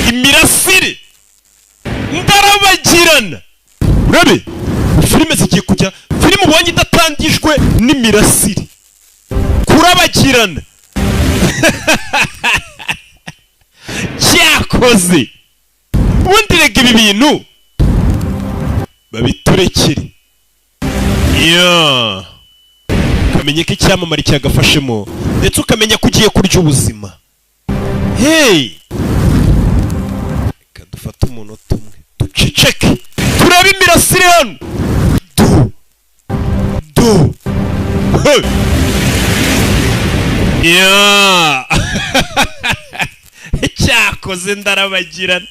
imirasire ndarabagirana. Urabe filime zigiye kujya, filime ubonye idatangijwe n'imirasire, kurabagirana. Cyakoze ubundi rega ibi bintu babiturekere. Ukamenya ko icyamamare cyagafashemo ndetse ukamenya ko ugiye kurya ubuzima. Hey, reka dufate umunota umwe duceceke turabe imirasire hano. Cyakoze ndarabagirana.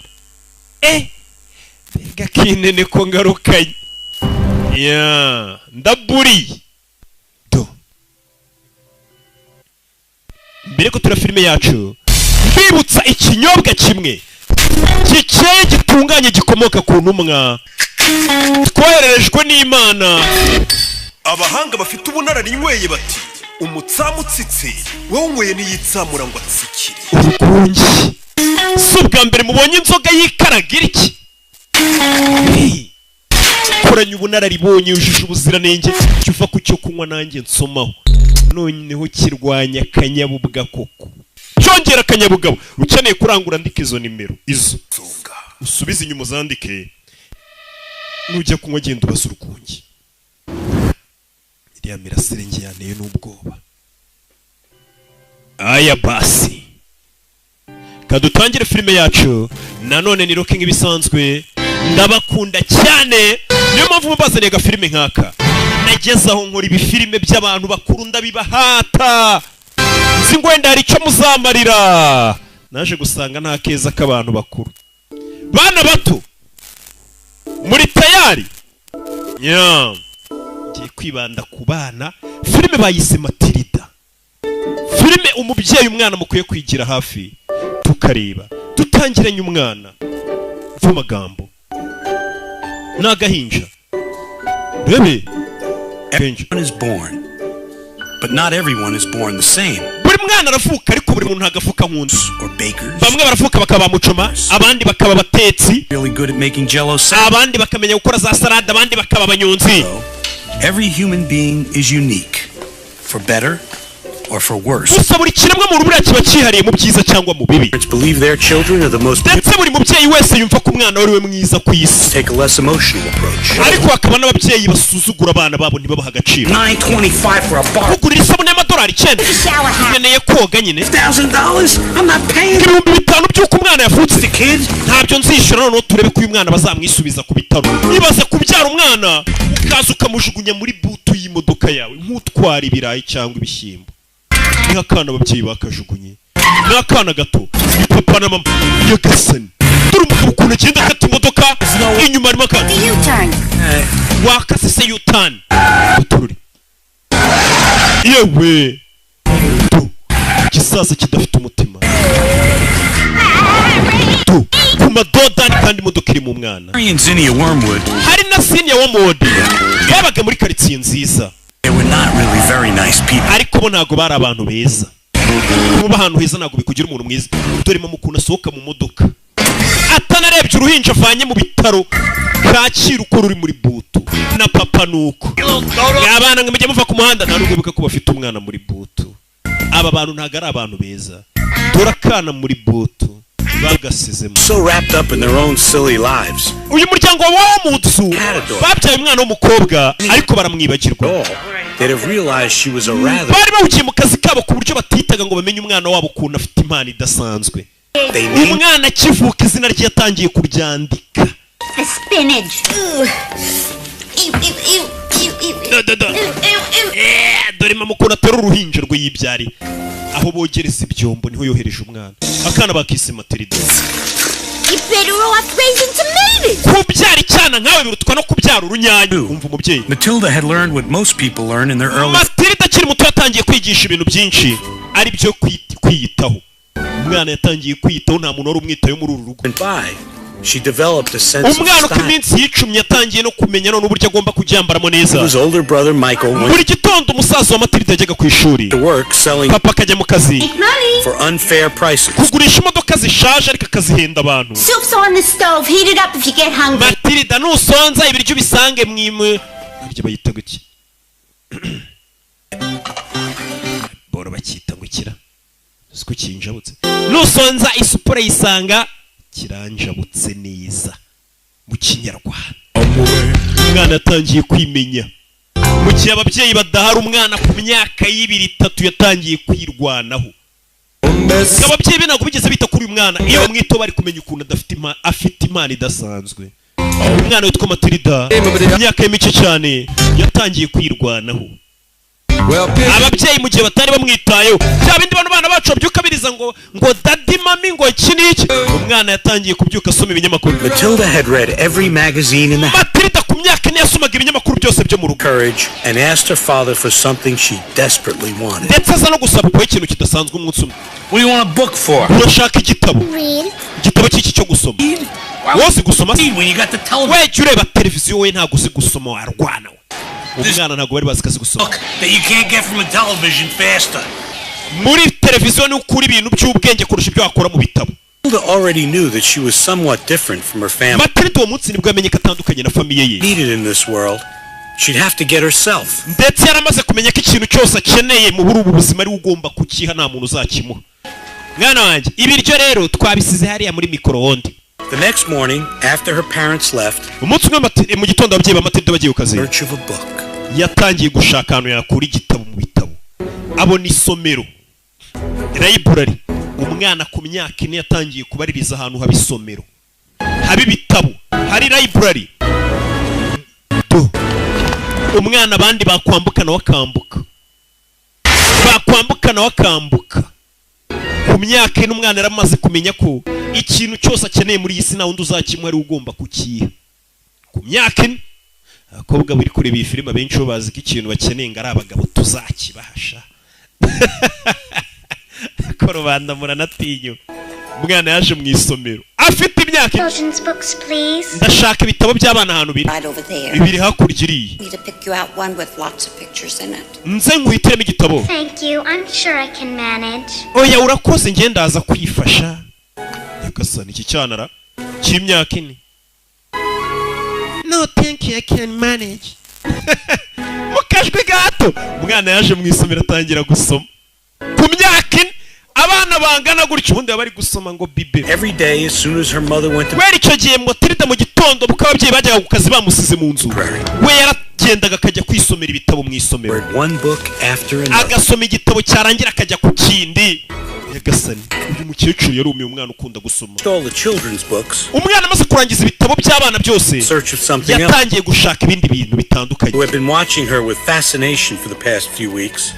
Mbega kinene ko ngarukanye. Ndaburiye. Mbere ko tura filime yacu mbibutsa ikinyobwa kimwe gikeye gitunganye gikomoka ku ntumwa twohererejwe n'Imana. Abahanga bafite ubunararibonye bati umutsamu utsitse wowe unyweye n'iyitsamura ngo atsikire. Urukungi si ubwa mbere mubonye inzoga yikaragira iki. Koranya ubunararibonye yujuje ubuziranenge cyuva ku cyo kunywa nanjye nsomaho. Noneho kirwanya akanyabubwa koko. Cyongera akanyabugabo. Ukeneye kurangura ndike izo nimero izo usubize inyuma uzandike. Nujya kunywa genda ubaza urukungi. Iriya mirasire nge yanteye n'ubwoba. Aya basi kadutangire filime yacu. Nanone ni rocking ibisanzwe. Ndabakunda cyane, niyo mpamvu mubazaniye agafilime nk'aka. Nagezaho nkora ibifilime by'abantu bakuru ndabibahata. Nzi ngo wenda hari icyo muzamarira. Naje gusanga nta keza k'abantu bakuru. Bana bato muri tayari? Ngiye kwibanda ku bana. Filime bayise Matirida. Filime umubyeyi umwana mukwiye kwigira hafi tukareba. Dutangiranye umwana vumagambo n'agahinja. Rebe everyone is born, but not everyone is born the same. Buri mwana aravuka ariko buri muntu ntagafuka nk'undi. Or bakers. Bamwe baravuka bakaba mucoma, abandi bakaba batetsi, really good at making jello salad. Abandi bakamenya gukora za salade, abandi bakaba abanyonzi. Every human being is unique, for better or for worse. Gusa buri kiremwa muntu buriya kiba cyihariye mu byiza cyangwa mu bibi. Parents believe their children are the most. Ndetse buri mubyeyi wese yumva ko umwana wari we mwiza ku isi. Take a less emotional approach. Ariko hakaba n'ababyeyi basuzugura abana babo ntibabaha agaciro. $9.25 for a bottle. Kugurira isabune y'amadolari 9. Nkeneye koga nyine. $1,000? I'm not paying. Ibihumbi 5 by'uko umwana yavutse. The kids ntabyo nzishura noneho turebe ko uyu mwana bazamwisubiza ku bitaro. Nibaze kubyara umwana ukaza ukamujugunya muri butu y'imodoka yawe nk'utwara ibirayi cyangwa ibishyimbo. Ni akana ababyeyi bakajugunye. Ni akana gato. Ni papa na mama. Nyagasani. Dore umugabo ukuntu agenda akata imodoka inyuma arimo akata. Wakase se U-turn. Utururi. Yewe. Igisasa kidafite umutima. Ku madodani kandi imodoka iri mu mwana. Hari na Senior Wormwood. Babaga muri karitsiye nziza. They were not really very nice people. Ariko bo ntago bari abantu beza. Kuba ahantu heza ntago bikugira umuntu mwiza. Dore mama ukuntu asohoka mu modoka atanarebye uruhinja avanye mu bitaro Kacyiru uko ruri muri butu na papa nuko. Abana ngo mujye muva ku muhanda nta n'ubwo ko bafite umwana muri butu. Aba bantu ntago ari abantu beza. Dore akana muri butu bagasizemo. So wrapped up in their own silly lives. Uyu muryango wa Mutsu babyaye umwana w'umukobwa ariko baramwibagirwa. They'd have realized she was a rather. Bari bawugiye mu kazi kabo ku buryo batitaga ngo bamenye umwana wabo ukuntu afite impano idasanzwe. Umwana kivuka izina rye yatangiye kuryandika. Spinach. Dore mama ukuntu atera uruhinja rwe yibyari. Aho bogereza ibyombo niho yohereje umwana. Akana bakise Matirida. Kubyara icyana nkawe birutwa no kubyara urunyanya. Umva umubyeyi. Matilda had learned what most people learn in their early. Matirida akiri muto yatangiye kwigisha ibintu byinshi ari byo kwiyitaho. Umwana yatangiye kwiyitaho nta muntu wari umwitaho muri uru rugo. She developed a sense of umwana uko style. iminsi yicumye yatangiye no kumenya none uburyo agomba kuryambaramo neza. His older brother Michael went buri gitondo umusaza wa Matirida yajyaga ku ishuri, to work selling papa akajya mu kazi for unfair prices. kugurisha imodoka zishaje ariko akazihenda abantu. Soup's on the stove. Heat it up if you get hungry. Matirida nusonza ibiryo bisange mwimwe ibyo bayita guki boro bakita ngukira siko kinjabutse. Nusonza isupure yisanga kiranjabutse neza mu Kinyarwanda. Umwana yatangiye kwimenya mu gihe ababyeyi badahari. Umwana ku myaka y'ibiri itatu yatangiye kwirwanaho. Ababyeyi be ntabwo bigeze bita kuri uyu mwana, iyo bamwitaho bari kumenya ukuntu afite impano idasanzwe. Umwana witwa Matirida mu myaka y'imice cyane yatangiye kwirwanaho. Ababyeyi mu gihe batari bamwitayeho, bya bindi bana bacu babyuka biriza ngo daddy mami ngo iki n'iki, umwana yatangiye kubyuka asoma ibinyamakuru. Matilda had read every magazine in the house. Matirida ku myaka ine yasomaga ibinyamakuru byose byo mu rugo. Courage and asked her father for something she desperately wanted. Ndetse aza no gusaba ko ikintu kidasanzwe umunsi umwe. What do you want a book for? Urashaka igitabo? Igitabo cy'iki cyo gusoma? Wowe gusoma? When you got the television. Wewe jya ureba televiziyo, we ntabwo uzi gusoma, warwana we. Umwana ntabwo bari bazi kazi gusoma. Book that you can't get from a television faster. Muri televiziyo ni ukuri ibintu by'ubwenge kurusha ibyo wakora mu bitabo. Matilda already knew that she was somewhat different from her family. Matirida uwo munsi nibwo yamenye ko atandukanye na famiye ye. Needed in this world, she'd have to get herself. Ndetse yaramaze kumenya ko ikintu cyose akeneye mu ubu buzima ari ugomba kukiha, nta muntu uzakimuha. Mwana wanjye, ibiryo rero twabisize hariya muri micro-onde. The next morning, after her parents left, Umunsi umwe mu gitondo ababyeyi ba Matirida bagiye ku kazi, search of a book. yatangiye gushaka ahantu yakura igitabo mu bitabo. Abona isomero, library. Umwana ku myaka ine yatangiye kubaririza ahantu haba isomero, haba ibitabo, hari library. Umwana abandi bakwambuka nawe akambuka, bakwambuka nawe akambuka. Ku myaka ine umwana yaramaze kumenya ko ikintu cyose akeneye muri iyi si nta wundi uzakimuha, ari ugomba kukiha. Ku myaka ine abakobwa bari kureba iyi filime abenshi bo bazi ko ikintu bakeneye ngo ari abagabo tuzakibahasha. Ko rubanda muranatinya. Umwana yaje mu isomero afite imyaka. Children's books, please. Ndashaka ibitabo by'abana ahantu biri. Right over there. Bibiri hakurya iriya. Need to pick you out one with lots of pictures in it. Nze nguhitiremo igitabo. Thank you. I'm sure I can manage. Oya urakoze, njye ndaza kwifasha. Yakasana iki cyanara cy'imyaka ine. No thank you, I can manage. Mukajwe gato. Umwana yaje mu isomero atangira gusoma. Ku myaka ine abana bangana gutyo ubundi bari gusoma ngo bibe. Every day, as soon as her mother went to Weri icyo gihe Matirida mu gitondo buka ababyeyi bajyaga ku kazi bamusize mu nzu, we yaragendaga akajya kwisomera ibitabo mu isomero. read one book after another. Agasoma igitabo cyarangira akajya ku kindi. Yagasani uyu mukecuru yarumiye umwana ukunda gusoma. All the children's books. Umwana amaze kurangiza ibitabo by'abana byose, Search of something else. yatangiye gushaka ibindi bintu bitandukanye. Who had been watching her with fascination for the past few weeks,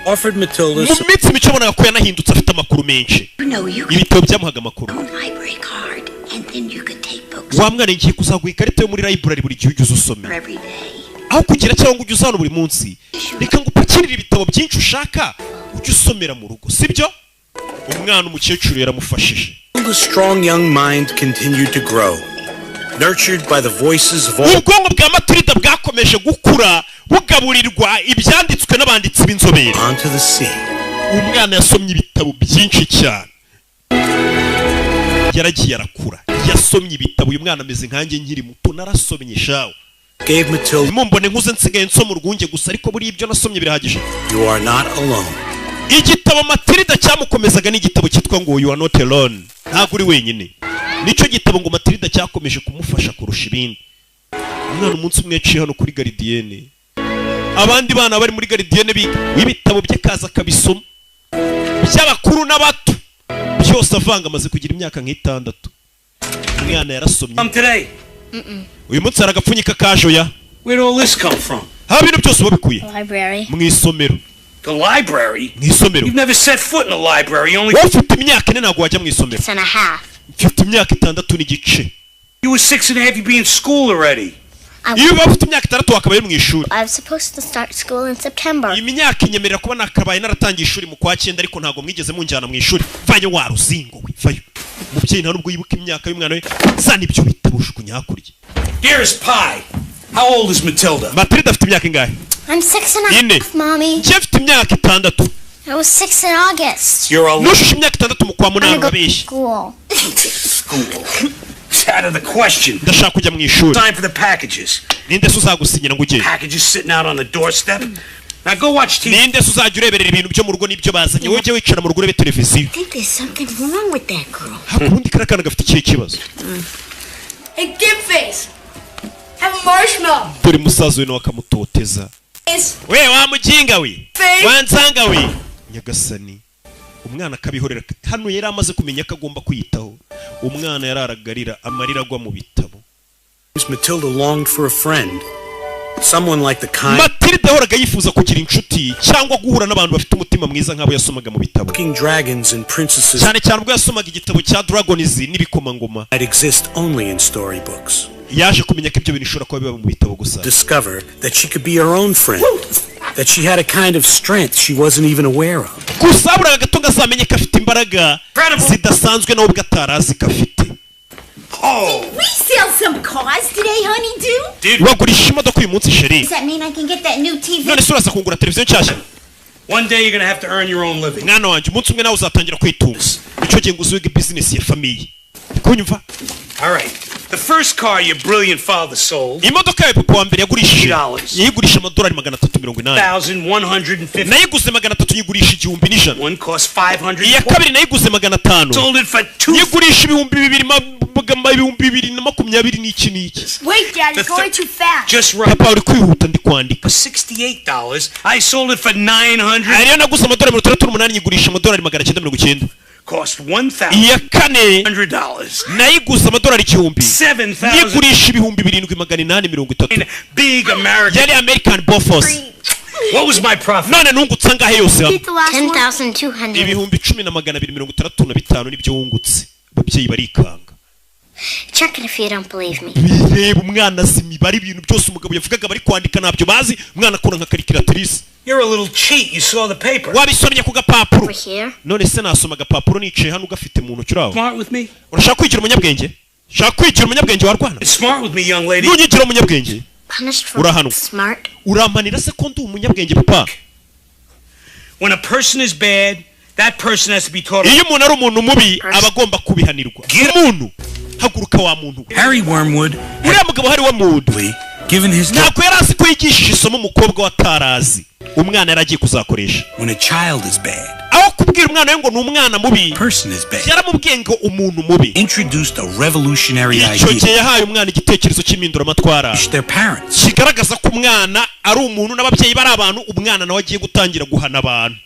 offered Matilda Mu minsi mike abonaga ko yanahindutse afite amakuru menshi. You know, you could Ibitabo byamuhaga amakuru. own library card, and then you could take books Wa mwana ngiye kuzaguha ikarita yo muri library buri gihe ujye usoma. for every day. Aho kugira cyangwa ngo ujye uzana buri munsi, reka ngo upakirire ibitabo byinshi ushaka ujye usomera mu rugo, sibyo? Umwana umukecuru yaramufashije. The strong young mind continued to grow, nurtured by the voices of all. Ubwonko bwa Matirida bwakomeje gukura bugaburirwa ibyanditswe n'abanditsi b'inzobere. Onto the sea. Umwana yasomye ibitabo byinshi cyane, yaragiye arakura, yasomye ibitabo. Uyu mwana ameze nkanjye nkiri muto, narasomye shawo. Gave Matilda, Mumbone nkuze nsigaye nsoma urwunge gusa, ariko buri ibyo nasomye birahagije. you are not alone. Igitabo Matirida cyamukomezaga n'igitabo cyitwa ngo You are not alone, ntabwo uri wenyine. Nicyo gitabo ngo Matirida cyakomeje kumufasha kurusha ibindi. Umwana umunsi umwe yaciye hano kuri garidiyene, abandi bana bari muri garidiyene biga, ibitabo bye kaza kabisoma, by'abakuru n'abato byose avanga. Amaze kugira imyaka nk'itandatu. Umwana yarasomye. Today. Uyu munsi hari agapfunyika kajoya. Where did all this come from? Haba ibintu byose babikuye Library. mu isomero. The library? Mu isomero. You've never set foot in a library. Only Wowe ufite imyaka ine ntabwo wajya mu isomero. 6 and a half. Mfite imyaka 6 n'igice. you were 6 and a half. You'd be in school already. Iyo uba ufite imyaka 6 wakabaye mu ishuri. I was supposed to start school in September. Iyi myaka inyemerera kuba nakabaye naratangiye ishuri mu kwa 9, ariko ntabwo mwigeze munjyana mu ishuri. Vayo waruzingo we, vayo. umubyeyi nta nubwo yibuka imyaka y'umwana we zana ibyo bitabo ujugunya hakurya. Dearest Pie, how old is Matilda? Matirida afite imyaka ingahe? I'm 6.5, Mommy. Njye afite imyaka 6. I was 6 in August. You're all nushushe imyaka 6 mu kwa munani urabeshya. School. School. It's out of the question. Ndashaka kujya mu ishuri. Time for the packages. Ninde se uzagusinyira ngo ugende? Packages sitting out on the doorstep. Now go watch TV. Ninde se uzajya ureberera ibintu byo mu rugo n'ibyo bazanye wowe ujye wicara mu rugo urebe televiziyo. I think there's something wrong with that girl. Hakundi karakana gafite ikihe kibazo? Hey, give face. Have a marshmallow. Dore musaza we nawe akamutoteza. We wa mujinga we. Wansanga we. Nyagasani. Umwana akabihorera hano yari amaze kumenya ko agomba kwiyitaho. Umwana yararagarira amarira agwa mu bitabo. Matilda longed for a friend. Someone like the kind. Matirida horaga yifuza kugira inshuti cyangwa guhura n'abantu bafite umutima mwiza nk'abo yasomaga mu bitabo. King dragons and princesses. Cyane cyane ubwo yasomaga igitabo cya Dragons n'ibikomangoma. That exist only in storybooks. Yaje kumenya ko ibyo bintu ishobora kuba biba mu bitabo gusa. Discover that she could be her own friend. That she had a kind of strength she wasn't even aware of. Gusa buriya gato ngazamenye ko afite imbaraga zidasanzwe nawe ubwo atarazi ko afite. Oh! We sell some cars today, honey, Wagurisha imodoka uyu munsi sheri. Does that mean I can get that new TV? None se uraza kugura televiziyo nshyashya? One day you're gonna have to earn your own living. Mwana wanjye umunsi umwe nawe uzatangira kwitunga. Icyo gihe ngo uzuge business ya famiye. Kunyumva? All right. The first car your brilliant father sold. Imodoka ya papa wa mbere yagurishije. Yayigurisha $380. 1,350. Nayiguze 300 yigurisha 1,100. One cost 500. Iya kabiri nayiguze 500. Sold it for 2. Yigurisha 2,220 n'iki. Wait, Dad, you're going too fast. Just right. Papa uri kwihuta ndi kwandika. $68. I sold it for 900. Ariyo naguze $368 yigurisha $990. Cost $1,000. Iya kane nayiguze $1,000. 7,000. Yigurisha $830. Big American. Yari American Bofors. What was my profit? None nungutse angahe yose? 10,200. $10,255 nibyo wungutse. Ababyeyi barikanga. Check it if you don't believe me. Bireba umwana zimibari ibintu byose umugabo yavugaga bari kwandika nabyo bazi umwana akora nka calculatrice. You're a little cheat. You saw the paper. Wabisomye ku gapapuro. Over here. None se nasoma agapapuro nicaye hano ugafite mu ntoki uraho. Smart with me? Urashaka kwigira umunyabwenge? Shaka kwigira umunyabwenge warwana? Smart with me, young lady. Nunyigira umunyabwenge. Punished for Urahanwa. smart. Urampanira se ko ndi umunyabwenge papa? When a person is bad, that person has to be taught. Iyo umuntu ari umuntu mubi aba agomba kubihanirwa. Umuntu haguruka wa muntu. Harry Wormwood. Uriya mugabo hari wa Mood. Given his ntabwo yari azi ko yigishije isomo umukobwa watarazi umwana yari agiye kuzakoresha. When a child is bad, aho kubwira umwana we ngo ni umwana mubi, person is bad. yaramubwiye ngo umuntu mubi. Introduced a revolutionary idea. Icyo gihe yahaye umwana igitekerezo cy'impinduramatwara Their parents. kigaragaza ko umwana ari umuntu n'ababyeyi bari abantu, umwana nawe agiye gutangira guhana abantu.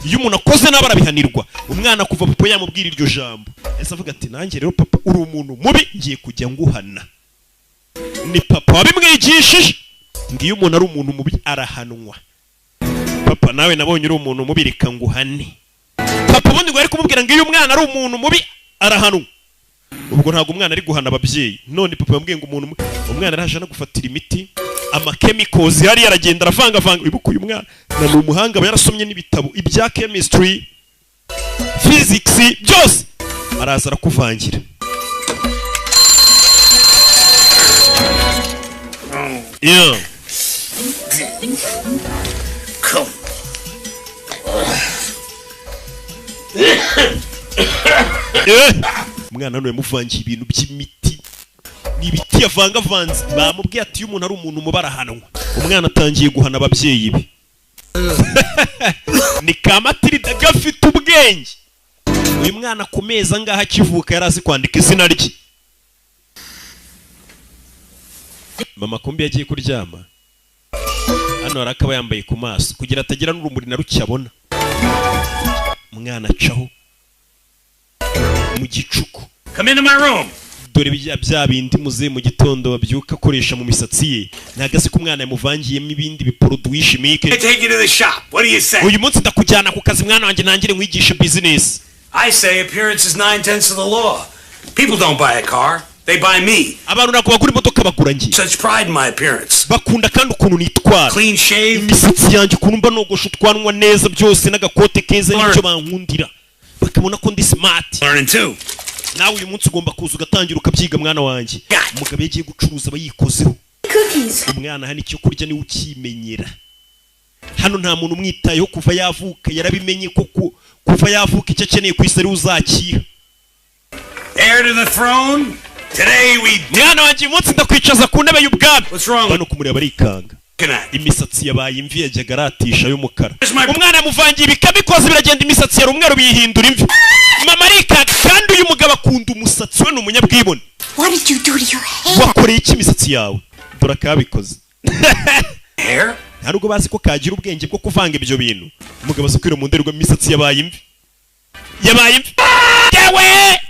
Iyo umuntu akoze nabi arabihanirwa. Umwana kuva papa yamubwira iryo jambo ese avuga ati nanjye rero papa uri umuntu mubi ngiye kujya nguhana. Ni papa wabimwigishije ngo iyo umuntu ari umuntu mubi arahanwa. Papa nawe nabonye uri umuntu mubi reka nguhane. Papa ubundi ngo ari kumubwira ngo iyo umwana ari umuntu mubi arahanwa. Ubwo ntabwo umwana ari guhana ababyeyi. None papa yambwiye ngo umwana araje no gufatira imiti chemicals yari yaragenda aravanga ibuka uyu mwana na umuhanga yarasomye n'ibitabo ibya chemistry physics byose araza arakuvangira. Yeah. Come. Umwana none muvangiye ibintu by'imiti n'ibiti yavangavanze bamubwiye ati iyo umuntu ari umuntu mubarahanwa. Umwana atangiye guhana ababyeyi be. Ni Matirida gafite ubwenge. Uyu mwana ku meza ngaha kivuka yarazi kwandika izina rye. Mama kumbi yagiye kuryama. Hano arakaba yambaye ku maso kugira atagira n'urumuri na ruke abona. Umwana acaho mu gicuku. Come into my room. Dore bya bindi muze mu gitondo babyuka akoresha mu misatsi ye. Nagaze ko umwana yamuvangiyemo ibindi biproduit chimique. Take you to the shop. What do you say? Uyu munsi ndakujyana ku kazi mwana wanjye nangire nkwigisha business. I say appearance is 9/10 of the law. People don't buy a car. They buy me. Abantu nako bagura imodoka bagura njye. Such pride in my appearance. Bakunda kandi ukuntu nitwara. Clean shave. Imisatsi yanjye ukuntu mba nogosha utwanwa neza byose n'agakote keza n'icyo bankundira. Bakamona ko ndi smart. Learning too. nawe uyu munsi ugomba kuza ugatangira ukabyiga mwana wanjye. Umugabo yagiye gucuruza abayikozeho. Umwana hano icyo kurya niwe ukimenyera. Hano nta muntu umwitayeho kuva yavuka, yarabimenye ko kuva yavuka icyo akeneye ku isi ari uzakira. Heir to the throne. Today we mwana wanjye umunsi ndakwicaza ku ntebe y'ubwami. Bano kumureba arikanga. Imisatsi yabaye imvi yajyaga aratisha y'umukara. Umwana yamuvangiye ibikabikoze biragenda imisatsi yari umweru biyihindura imvi. Mama arikanga kandi uyu mugabo akunda umusatsi we n'umunyabwibone. What did you do to your hair? Wakoreye iki imisatsi yawe? Dora kabikoze. hair? Ntabwo bazi ko kagira ubwenge bwo kuvanga ibyo bintu. Umugabo aza kwira mu nderwa imisatsi yabaye imvi. Yabaye imvi. Yewe!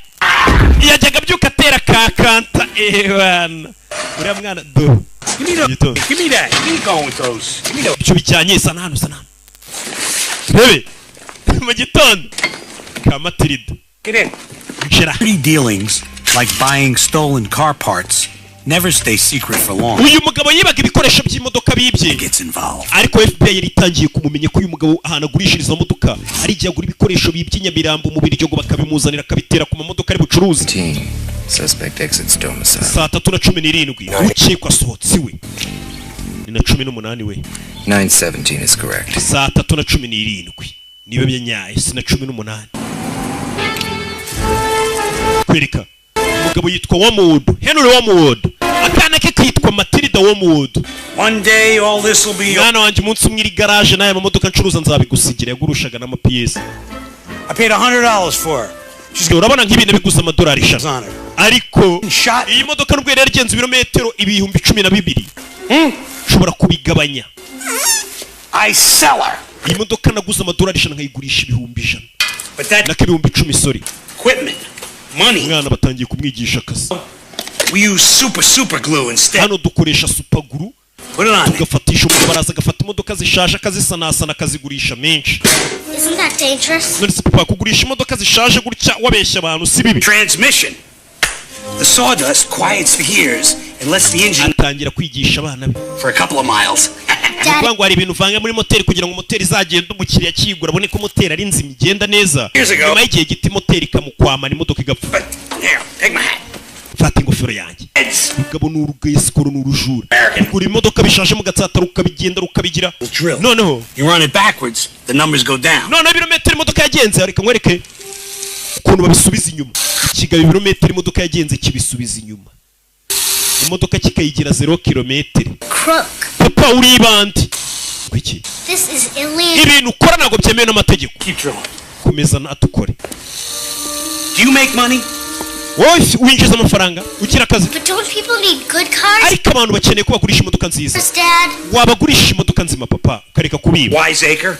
Yajyaga byuka atera kakanta ebana. Uriya mwana do. Give me that. You ain't going with those. Give me those. Icyo bijyanye sana hano. Rebe. Mu gitondo. Ka Matirida. Get in. Dirty dealings, like buying stolen car parts, never stay secret for long. Uyu mugabo yibaga ibikoresho by'imodoka bibye. Gets involved. Ariko FBI yari itangiye kumumenya ko uyu mugabo ahantu agurishiriza modoka ari igihe agura ibikoresho by'inyamirambo mu biryo ngo bakabimuzanira akabitera ku mamodoka ari bucuruzi. Suspect exits domicile. Saa 3:17 ukekwa asohotse iwe. Ni na 18 we. 917 is correct. Saa 3:17 niwe byanyaye sina 18. Kwereka umugabo yitwa Wamuwood, Henry Wamuwood. Akana ke kitwa Matirida Wamuwood. One day all this will be. Mwana wanjye umunsi umwe iri garage naye amamodoka ncuruza nzabigusigira yagurushaga n'ama PS. I paid $100 for her. Urabona nk'ibintu biguza amadolari 100. Ariko iyi modoka nubwo yari yagenze ibirometero 12,000. Ushobora kubigabanya. I sell her. Iyi modoka naguza amadolari 100 nkayigurisha 1,000. But that naka 10,000 sorry. Equipment. Money. Mwana batangiye kumwigisha akazi. We use super glue instead. Hano dukoresha super glue. Tugafatisha umugabo araza agafata imodoka zishaje akazisanasana akazigurisha menshi. Isn't that dangerous? None se papa kugurisha imodoka zishaje gutya wabeshya abantu si bibi. Transmission. The sawdust quiets the ears and lets the engine atangira kwigisha abana be for a couple of miles. Ngo hari ibintu vanga muri moteri kugira ngo moteri izagenda umukiriya kigura abone ko moteri ari nzima igenda neza. Nyuma y'igihe giti moteri ikamukwama imodoka igapfa. Take my hat. Fata ingofero yanjye. Ugabo n'urugesikoro n'urujura. Kugura imodoka bishaje mu gatsata rukabigenda rukabigira. Noneho you run it backwards, the numbers go down. None ibirometero imodoka yagenze ariko nkwereke ukuntu babisubiza inyuma. Ikiga ibirometero imodoka yagenze kibisubiza inyuma. Imodoka kikayigira 0 kilometero. Papa uri bandi. Kwiki? This is illegal. Ibintu ukora ntabwo byemewe n'amategeko. Keep drilling. Komeza natukore. Do you make money? Winjiza amafaranga ukira akazi. But don't people need good cars? Ariko abantu bakeneye ko bagurisha imodoka nziza. Dad. Wabagurisha imodoka nzima papa ukareka kubiba. Wiseacre.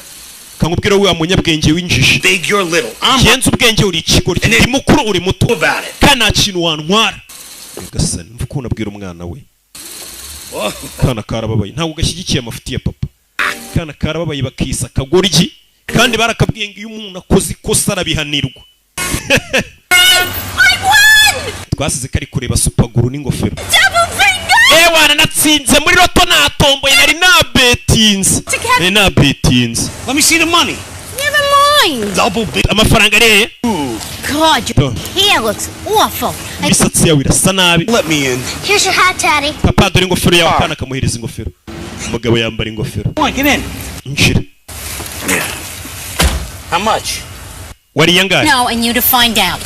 Kangubwira we munyabwenge winjije. Big you're little. Yenze ubwenge uri ikigori. Ndi mukuru uri muto. Kana kintu wantwara. Gasani mvuko unabwira umwana we. Kana karababaye ntabwo gashyigikiye amafuti ya papa. Kana karababaye bakisa kagoryi kandi barakabwiye ngo iyo umuntu akoze ikosa arabihanirwa. Twasize kari kureba supaguru n'ingofero. Ewana natsinze muri loto natomboye nari nabetinze. Let me see the money. Never mind. Double bit. Amafaranga reye. God, your hair looks awful. Imisatsi yawe irasa nabi. Let me in. Here's your hat, Daddy. Papa dore ingofero yawe kana kamuhereza ingofero. Umugabo yambara ingofero. Come on, get in. Nshira. Yeah. How much? Wari yangaye? No, and you to find out.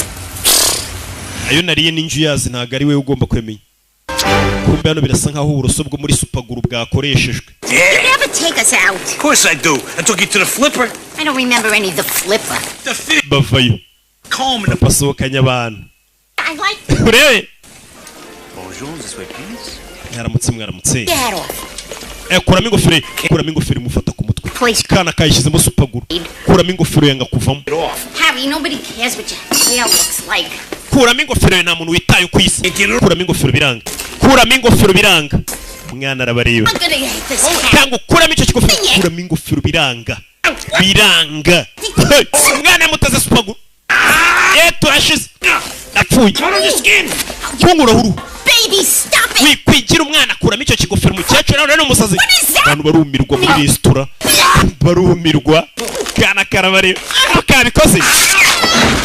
Ayo nariye n'inju yazi ntago ari we ugomba kwemenya. Kumbe hano birasa nkaho uburoso bwo muri supaguru bwakoreshejwe. You never take us out. Of course I do. I took you to the flipper. I don't remember any of the flipper. The fish. Bavayo. Comb and the pasohokanya abantu. I like. Urebe. Bonjour, this way please. Mwaramutse. Get off. Kuramo ingofero mufata ku mutwe. Please. Kana kayishizemo supaguru. Kuramo ingofero yanga kuvamo. Harry, nobody cares what your hair looks like. Kuramo ingofero nta muntu witaye ku isi. Kuramo ingofero biranga. Kuramo ingofero biranga. Umwana arabareba. I'm gonna hate this hat. Kango kuramo icyo kigofero. Kuramo ingofero biranga. Biranga. Umwana mutaze supaguru. Turashize. Napfuye. Kungura huru. baby, stop it! wikwigira umwana kuramo icyo kigofero umukecuru nawe n'umusazi abantu barumirwa muri resitora barumirwa kana karabareba kabikoze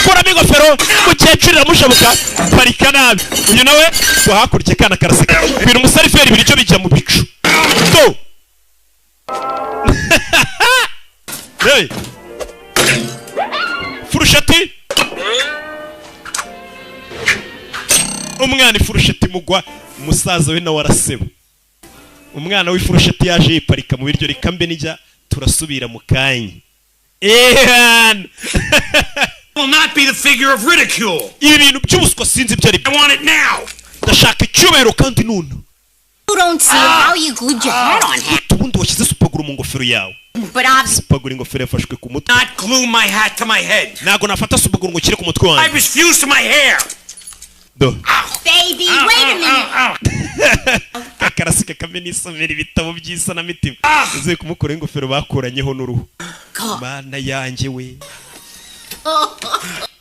kuramo ingofero umukecuru iramushabuka parika nabi uyu nawe ngo hakurya kana karaseka ibintu umusariferi biri cyo bijya mu bicu to hey furushati umwana ifurushati mugwa umusaza we nawe araseba umwana w'ifurushati yaje yiparika mu biryo rikambe nijya turasubira mu kanya will not be the figure of ridicule. ibi bintu by'ubuswa sinzi ibyo ari byo I want it now. ndashaka icyubahiro kandi none You don't see how you glued your head on him. ubundi washyize supaguru mu ngofero yawe But I've... supaguru ingofero yafashwe ku mutwe Not glue my hat to my head. ntabwo nafata supaguru ngo nshyire ku mutwe I wanjye refuse to my hair. Baby, wait a minute. akarasika kamwe n'isomera ibitabo by'isanamitima uziye kumukora ingofero bakuranyeho n'uruhu mana yanjye we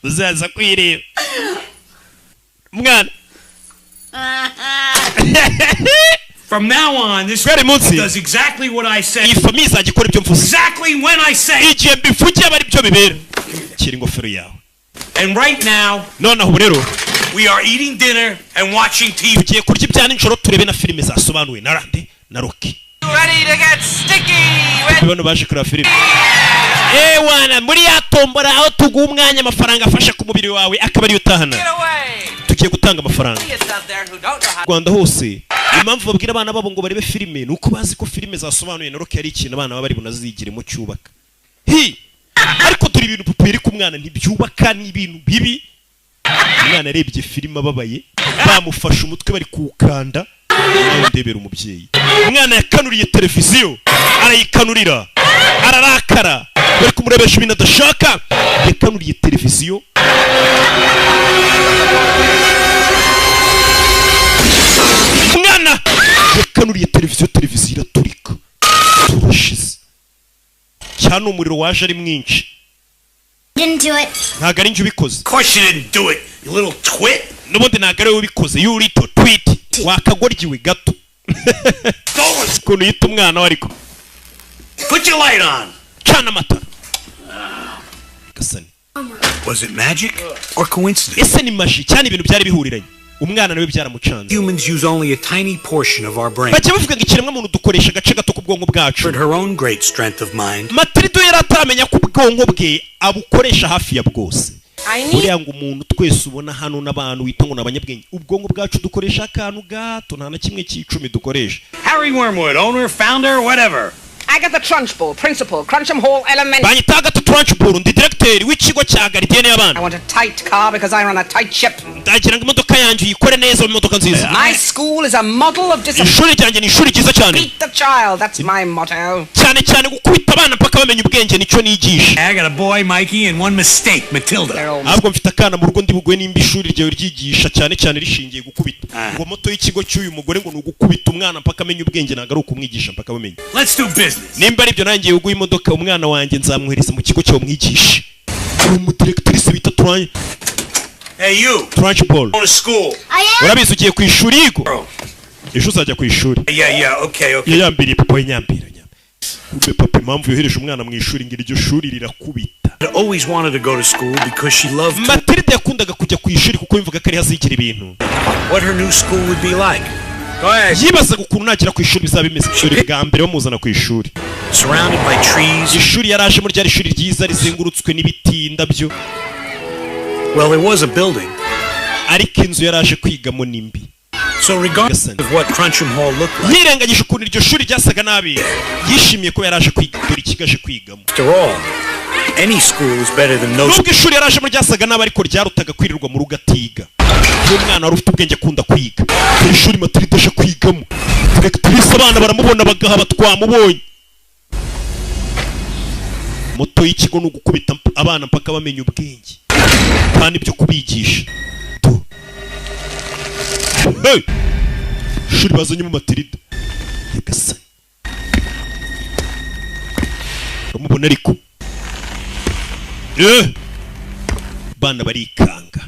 uzaza kwireba mwana From now on, this Very munsi does exactly what I say. iyi famiye izajya ikora ibyo mvuze Exactly when I say. igihe mbivugiye aba ari byo bibera kira ingofero yawe And right now, noneho ubu rero we are eating dinner and watching TV. tugiye kurya ibya nijoro turebe na filime zasobanuwe na rande na roki Ready to get sticky. bano baje kureba filime wana muri ya tombora aho tuguha umwanya amafaranga afasha ku mubiri wawe akaba ariyo utahana tugiye gutanga amafaranga Rwanda hose impamvu babwira abana babo ngo barebe filime nuko bazi ko filime zasobanuye na roki ari ikintu abana baba bari bunazigire mu cyubaka ariko turi ibintu papa yeri ku mwana ntibyubaka ni ibintu bibi umwana arebye filime ababaye bamufashe umutwe bari kuwukanda nawe ndebera umubyeyi umwana yakanuriye televiziyo arayikanurira ararakara bari kumurebesha ibintu adashaka yakanuriye televiziyo umwana yakanuriye televiziyo iraturika turashize cyane umuriro waje ari mwinshi Didn't do it. ntabwo ari njye ubikoze Of course you didn't do it, you little twit. n'ubundi ntabwo ari wowe ubikoze you little twit wakagoryiwe gato ukuntu yita umwana we ariko Put your light on. cana amatara gasani Was it magic or coincidence? ese ni maji cyane ibintu byari bihuriranye umwana nawe byaramucanze Humans use only a tiny portion of our brain. bajya bavuga ngo ikiremwa muntu dukoresha agace gato k'ubwonko bwacu For her own great strength of mind, Matirida yari ataramenya ko ubwonko bwe abukoresha hafi ya bwose buriya ngo umuntu twese ubona hano n'abantu wita ngo ni abanyabwenge ubwonko bwacu dukoresha akantu gato nta na kimwe cy'icumi dukoresha Harry Wormwood, owner, founder, whatever. I got the Trunchbull, principal, Crunch'em Hall, Element. banyita Agatha Trunchbull ndi directeur w'ikigo cya Garidiyene I y'abana want a tight car because I run a tight ship. ndagira ngo imodoka yanjye uyikore neza mu imodoka nziza My school is a model of discipline. ishuri ryanjye ni ishuri ryiza cyane Beat the child, that's my motto. cyane cyane gukubita abana mpaka bamenya ubwenge nicyo nigisha I got a boy, Mikey, and one mistake, Matilda. They're all ahubwo mfite akana mu rugo ndi bugwe nimba ishuri ryawe ryigisha cyane cyane rishingiye gukubita ngo moto y'ikigo cy'uyu mugore ngo ni ugukubita umwana mpaka amenya ubwenge ntabwo ari ukumwigisha mpaka bamenya Let's do business. nimba ari ibyo nanjye uguha imodoka umwana wanjye nzamwohereza mu kigo cyawe umwigisha uri umudirektrice bita Hey, you. Trunchbull Go to school. urabizi ugiye ku ishuri yigo ejo uzajya ku ishuri Yeah, okay. yayambiriye papa we nyambira kumbe papa impamvu yohereje umwana mu ishuri ngo iryo shuri rirakubita I always wanted to go to school because she loved Matirida yakundaga kujya ku ishuri kuko yumvaga ko ari hazigira ibintu what her new school would be like. Go ahead. yibazaga ukuntu nagera ku ishuri bizaba bimeze ishuri bwa mbere bamuzana ku ishuri Surrounded by trees. ishuri yarajemo ryari ishuri ryiza rizengurutswe n'ibiti indabyo Well, there was a building. ariko inzu yaraje kwigamo nimbi So regardless of what Crunch'em Hall looked like, yirengagije ukuntu iryo shuri ryasaga nabi yishimiye ko yaraje kwiga dore ikigaje kwigamo after all, any school is better than no nubwo ishuri yarajemo ryasaga nabi ariko ryarutaga kwirirwa mu rugo atiga n'umwana wari ufite ubwenge akunda kwiga dore ishuri Matirida aje kwigamo directrice abana baramubona bagahaba twamubonye moto y'ikigo ni ugukubita abana mpaka bamenya ubwenge kandi byo kubigisha hey! ishuri bazanyemo Matirida yagasani uramubona ariko bana barikanga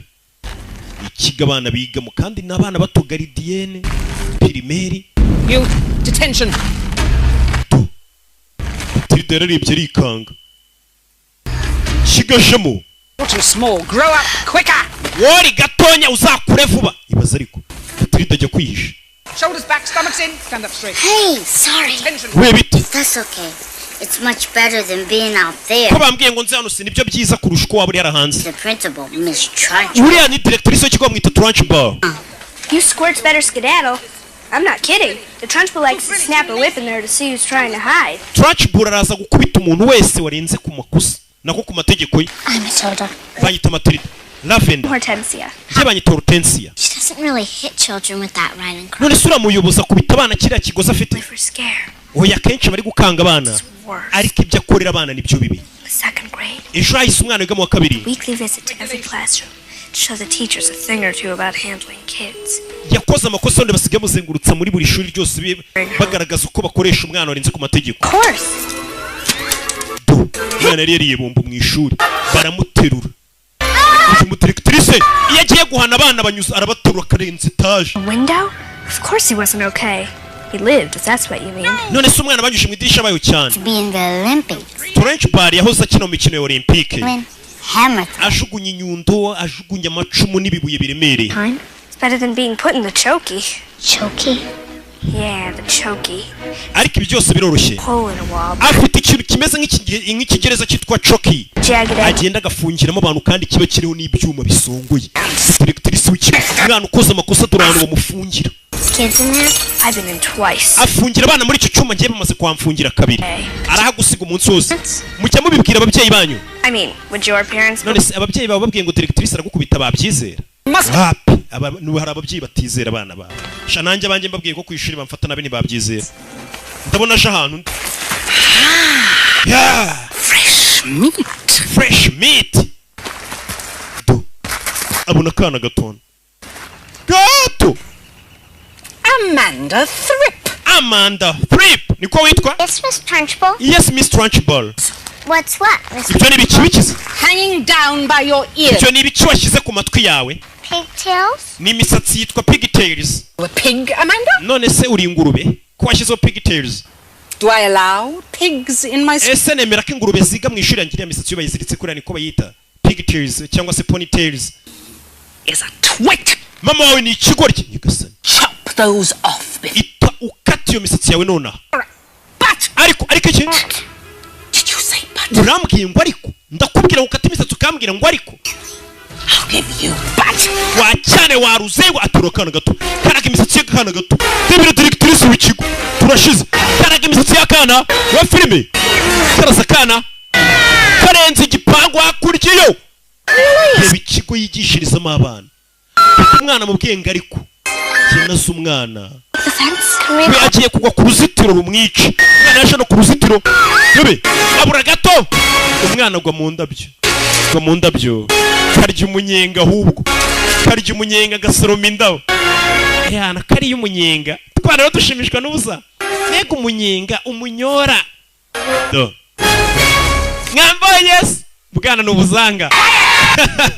ikigo abana bigamo kandi n'abana bato garidiyene pirimeri. You, detention. Matirida yararebye arikanga. Kigashemo. You're too small. Grow up quicker. Wori gatonya uzakure vuba. Ibaza ariko. Matirida ajya kwihisha. Shoulders back, stomachs in. Stand up straight. Hey, sorry. Attention. We biti. That's okay. It's much better than being out there. Ko bambwiye ngo nze hano sinibyo byiza kurusha uko waba uri harahanze. The principal, Miss Trunch. Uriya ni directrice w'ikigo mwita Trunchbull. You squirts better skedaddle. I'm not kidding. The Trunchbull likes to snap a whip in there to see who's trying to hide. Trunchbull araza gukubita umuntu wese warenze ku makosa nako ku mategeko ye. I'm Matilda. Banyita Matirida. Lavender. Hortensia. Njye banyita Hortensia. She doesn't really hit children with that riding crop. None sura muyoboza kubita abana kiriya kigozi afite. We're scared. Oya kenshi bari gukanga abana. Ariko ibyo akorera abana nibyo bibi. Second grade. Ejo hahise umwana wiga mu wa kabiri. Weekly visit to every classroom to show the teachers a thing or two about handling kids. Yakoze amakosa none basigaye muzengurutsa muri buri shuri ryose bagaragaza uko bakoresha umwana warenze ku mategeko. Of course. Umwana yari yariyebomba mu ishuri baramuterura. Umudirectrice iyo agiye guhana abana banyuza arabaterura akarenza etaje. A window? Of course he wasn't okay. He lived, if that's what you mean. None se umwana banyuje mu idirisha bayo cyane. To be in the Olympics. Trunchbull yahoze akina mu mikino ya Olympique. Hammer. Ajugunya inyundo, ajugunya amacumu n'ibibuye biremereye. Time? It's better than being put in the chokey. Chokey? Yeah, the chokey. Ariko ibi byose biroroshye. Hole in a wall. Afite ikintu kimeze nk'ikigereza cyitwa chokey. Jagged edge. Agenda agafungiramo abantu kandi kiba kiriho n'ibyuma bisongoye. Directrice w'ikigo umwana ukoze amakosa durano bamufungira. Kids in there? I've been in twice. Afungira abana muri icyo cyuma ngiye bamaze kwamfungira kabiri. Arahagusiga umunsi wose. Mujya mubibwira ababyeyi banyu. I mean, would your parents? None se ababyeyi bawe babwiye ngo directrice aragukubita babyizera? Hapi hari ababyeyi batizera abana bawe. Sha nanjye abanjye mbabwiye ko kwishuri bamfata nabi ntibabyizera. Ndabona aje ahantu. Yeah. Fresh meat. Fresh meat. Abona kana gatona. Gato. Amanda Thrip. Amanda Thrip. Niko witwa? Yes, Miss Trunchbull. Yes, Miss Trunchbull. What's what, Miss? Ibyo ni biki bikize? Hanging down by your ears. Ibyo ni biki washyize ku matwi yawe? Pigtails? Ni imisatsi yitwa pigtails. A pig, Amanda? None se uri ingurube? Ko washyizeho pigtails? Do I allow pigs in my school? Ese nemera ko ingurube ziga mu ishuri yangira imisatsi yo bayiziritse kuri niko bayita pigtails cyangwa se ponytails. Is a twit. Mama wawe ni ikigoryi nyagasani. Chop those off. Ita ukata iyo misatsi yawe nonaha. But Ariko iki? did you say but? Urambwiye ngo ariko ndakubwira ukata imisatsi ukambwira ngo ariko. I'll give you but. Wa cyane waruzengo aturo kana gato. Karaga imisatsi y'akana gato. Debire directrice w'ikigo. Turashize. Karaga imisatsi y'akana wa filime. Karaza kana. Karenze igipangu hakuryiyo. Reba ikigo yigishirizamo abana. Umwana mubwiye ngo ariko. Yenaze umwana. We agiye kugwa ku ruzitiro rumwica. Umwana yaje no ku ruzitiro. Bebe abura gato. Umwana agwa mu ndabyo. Agwa mu ndabyo. Karya umunyenga ahubwo. Karya umunyenga gasoroma indabo. Yana kari y'umunyenga. Twana rero dushimishwa n'ubusa. Mbega umunyenga umunyora. Do. Ngambo yes. Bwana n'ubuzanga.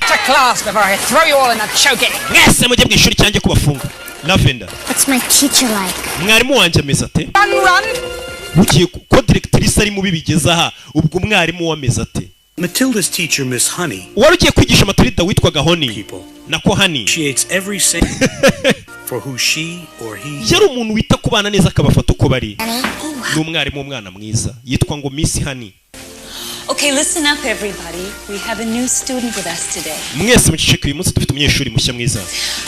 To class before I throw you all in a choking. Mwese mujye mu ishuri cyanjye kubafunga. Lavender. What's my teacher like? Mwarimu wanjye ameze ate? Run. Ugiye ko directrice ari mu bibigeza aha ubwo mwarimu wameze ate? Matilda's teacher, Miss Honey, Wari ugiye kwigisha Matirida witwaga Honey. people Nako Honey. appreciates every single for who she or he Yari umuntu wita ku bana neza akabafata uko bari. Ni umwarimu umwana mwiza yitwa ngo Miss Honey. Okay, listen up everybody. We have a new student with us today. Mwese muceceke uyu munsi dufite umunyeshuri mushya mwiza.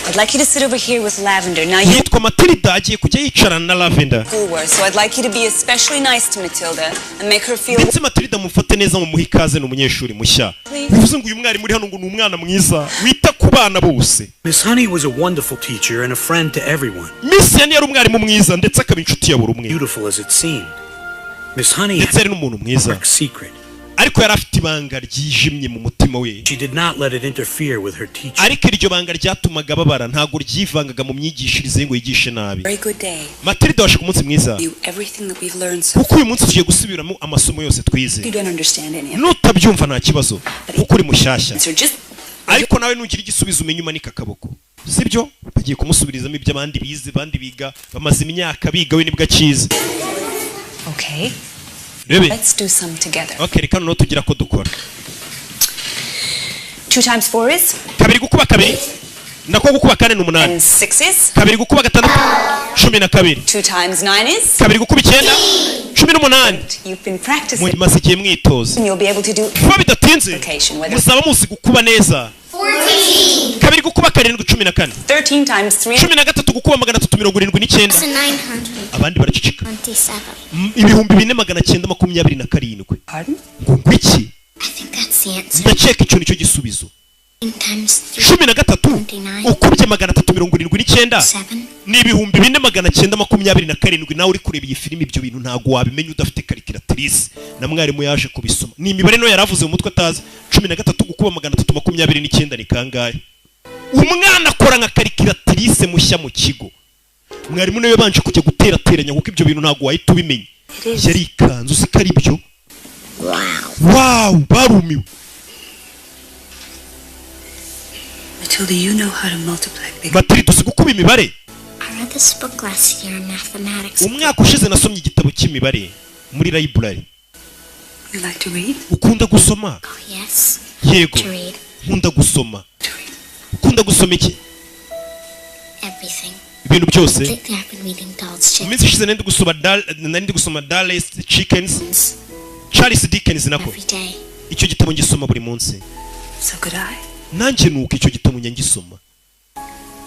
I'd like you to sit over here with Lavender. Now you Yitwa Matirida agiye kujya yicarana na Lavender. schoolwork, so I'd like you to be especially nice to Matilda and make her feel Ndetse Matirida mufate neza mu muha ikaze n'umunyeshuri mushya. Bivuze ngo uyu mwarimu uri hano ngo ni umwana mwiza wita ku bana bose. Miss Honey was a wonderful teacher and a friend to everyone. Miss Honey yari umwarimu mwiza ndetse akaba inshuti ya buri umwe. Beautiful as it seemed. Miss Honey Ndetse had yari n'umuntu mwiza. a secret. Ariko yari afite ibanga ryijimye mu mutima we. She did not let it interfere with her teaching. Ariko iryo banga ryatumaga babara ntago ryivangaga mu myigishirize ngo yigishe nabi. very good day. Matirida washe ku munsi mwiza. You everything that we've learned so Kuko uyu munsi tugiye gusubiramo amasomo yose twize. you don't understand any of it. Nutabyumva nta kibazo. Kuko uri mushyashya. So just ariko nawe nugira igisubizo umenye umanika akaboko sibyo bagiye kumusubirizamo ibyo abandi bize bandi biga bamaze imyaka biga we nibwo akize. Okay. Rebe. Let's do some together. Okay, reka no tugira ko dukora. 2 times 4 is? Kabiri gukuba kabiri. Nako gukuba kane ni 8. And 6 is? Kabiri gukuba gatandatu 12. 2 times 9 is? Kabiri gukuba 9 18. You've been practicing. Mumaze igihe mwitoza. You'll be able to do. Kuba bidatinze. Musaba muzi gukuba neza. 14. Kabiri gukuba 7 14. 13 times 3. 13 gukuba 379. 900. Abandi baracicika. 27. Ibihumbi 4927. Pardon? Ngo iki? I think that's the answer. Ndakeka icyo nicyo gisubizo. 10 times 3. 13 ukubye 379 ni ibihumbi 4927 nawe uri kureba iyi filimi ibyo bintu ntago wabimenya udafite calculatrice na mwarimu yaje kubisoma ni imibare no yaravuze mu mutwe atazi 13 gukuba 329 ni kangahe umwana akora nka calculatrice mushya mu kigo mwarimu nawe yabanje kujya guterateranya kuko ibyo bintu ntago wahita ubimenya yari ikanzu sikari byo wow barumiwe. Matilda, you know how to multiply big. Matirida uzi gukuba imibare? I read this book last year in mathematics. Umwaka ushize nasomye igitabo cy'imibare muri library. You like to read? Ukunda gusoma? Oh, yes. Yego. To read. Nkunda gusoma. Ukunda gusoma iki? Everything. Ibintu byose. Lately I've been reading Doll's Chicken. Iminsi ishize nandi gusoma Dallas Chickens. Charles Dickens nako. Every day. Icyo gitabo ngisoma buri munsi. So could I. Nanjye nuko icyo gitabo nyangisoma.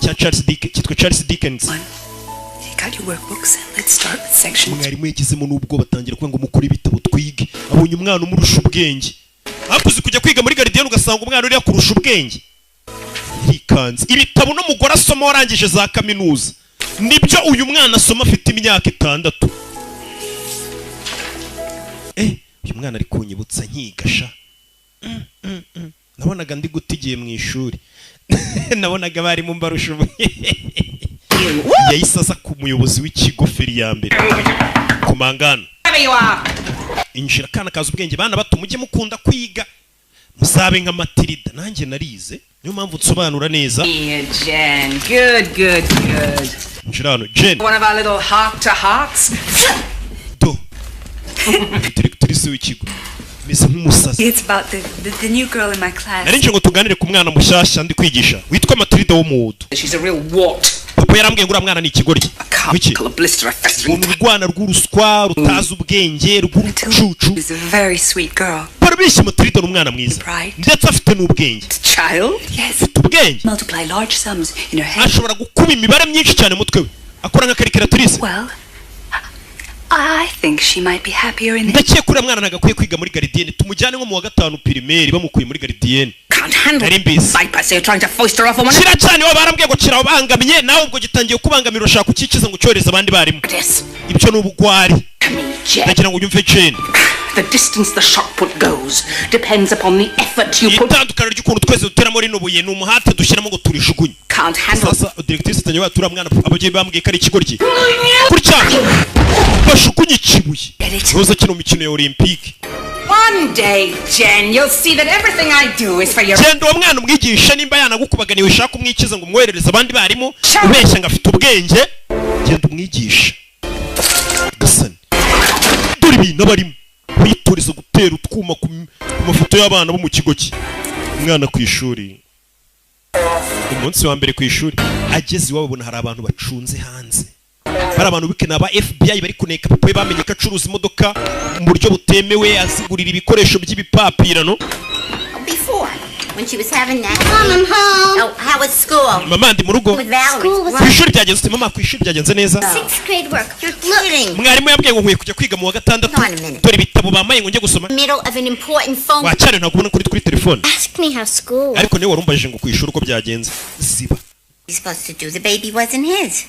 Cya cyitwa Charles Dickens. Got your workbooks and let's start with section. Mwarimu yagizemo n'ubwo batangira kuvuga ngo mukore ibitabo twige. Abonye umwana umurusha ubwenge. Hakuze kujya kwiga muri Gardienne ugasanga umwana uri kurusha ubwenge. Yikanze. Ibitabo no mugora asoma warangije za kaminuza. Nibyo uyu mwana asoma afite imyaka 6. Uyu mwana ari kunyibutsa nkigasha. Nabonaga ndi gutigiye mu ishuri. Nabonaga bari mu mbarusha. Yayisasa ku muyobozi w'ikigo feri ya mbere. Kumangana. Injira kana kaza ubwenge bana bato mujye mukunda kwiga. Musabe nka Matirida nanjye narize. Niyo mpamvu nsobanura neza. Jen, good. Injira hano Jen. One of our little heart to hearts. Do. Directrice w'ikigo. Mise nk'umusazi. It's about the new girl in my class. Narinje ngo tuganire ku mwana mushyashya ndi kwigisha. Witwa Matirida wo mu Wudu. She's a real wart. Papa yarambwiye ngo mwana ni ikigoryi. Wiki? Urwana rw'uruswa rutaza ubwenge rw'urucucu. She's a very sweet girl. Barabishye Matirida n'umwana mwiza. Ndetse afite n'ubwenge. Child? Yes. Ubwenge. Multiply large sums in her head. Ashobora gukuba imibare myinshi cyane mutwe we. Akora nka calculatrice. Well, I think she might be happier in the... Ndakiye kuri mwana nagakwiye kwiga muri Gardienne tumujyane nko mu wa 5 primaire bamukuye muri Gardienne. Can't handle it. Bypass, you're trying to foist her off on one. Kira cyane wa barambwiye ngo kira ubangamiye nawe ubwo gitangiye kubangamira ushaka ukikiza ngo cyoreza abandi barimo. Ibyo n'ubugwari. Ndagira ngo unyumve Jane. The distance the shot put goes depends upon the effort you put. Itandukana ry'ukuntu twese duteramo rino buye n'umuhate dushyiramo ngo turijugunye. Can't handle. Sasa directrice tanyewa tura mwana abagiye bambwiye kari ikigoryi. Kurya. Bashukunye kibuye. Roza kino mikino ya Olympique. One day, Jen, you'll see that everything I do is for your... Genda uwo mwana umwigisha nimba yanagukubaganiye ushaka umwikiza ngo umwoherereze abandi barimo ubeshya ngo afite ubwenge genda umwigisha gasani dore ibintu abarimo witoreza gutera utwuma ku mafoto y'abana bo mu kigo cye umwana ku ishuri umunsi wa mbere ku ishuri ageze iwabo abona hari abantu bacunze hanze bari abantu bikena ba FBI bari kuneka papa we bamenye ko acuruza imodoka mu buryo butemewe azigurira ibikoresho by'ibipapirano. Before, when she was having that. Mom, I'm home. Oh, how was school? Mama ndi mu rugo. Ku ishuri byagenze mama ku ishuri byagenze neza. 6th grade work. You're kidding. Mwarimu yambwiye ngo nkwiye kujya kwiga mu wa 6. Dore ibitabo bamaye ngo njye gusoma. Middle of an important phone. Wacane ntagubona kuri telefone. Ask me how school. Ariko niwe warumbajije ngo ku ishuri uko byagenze. Ziba. He's supposed to do. The baby wasn't his.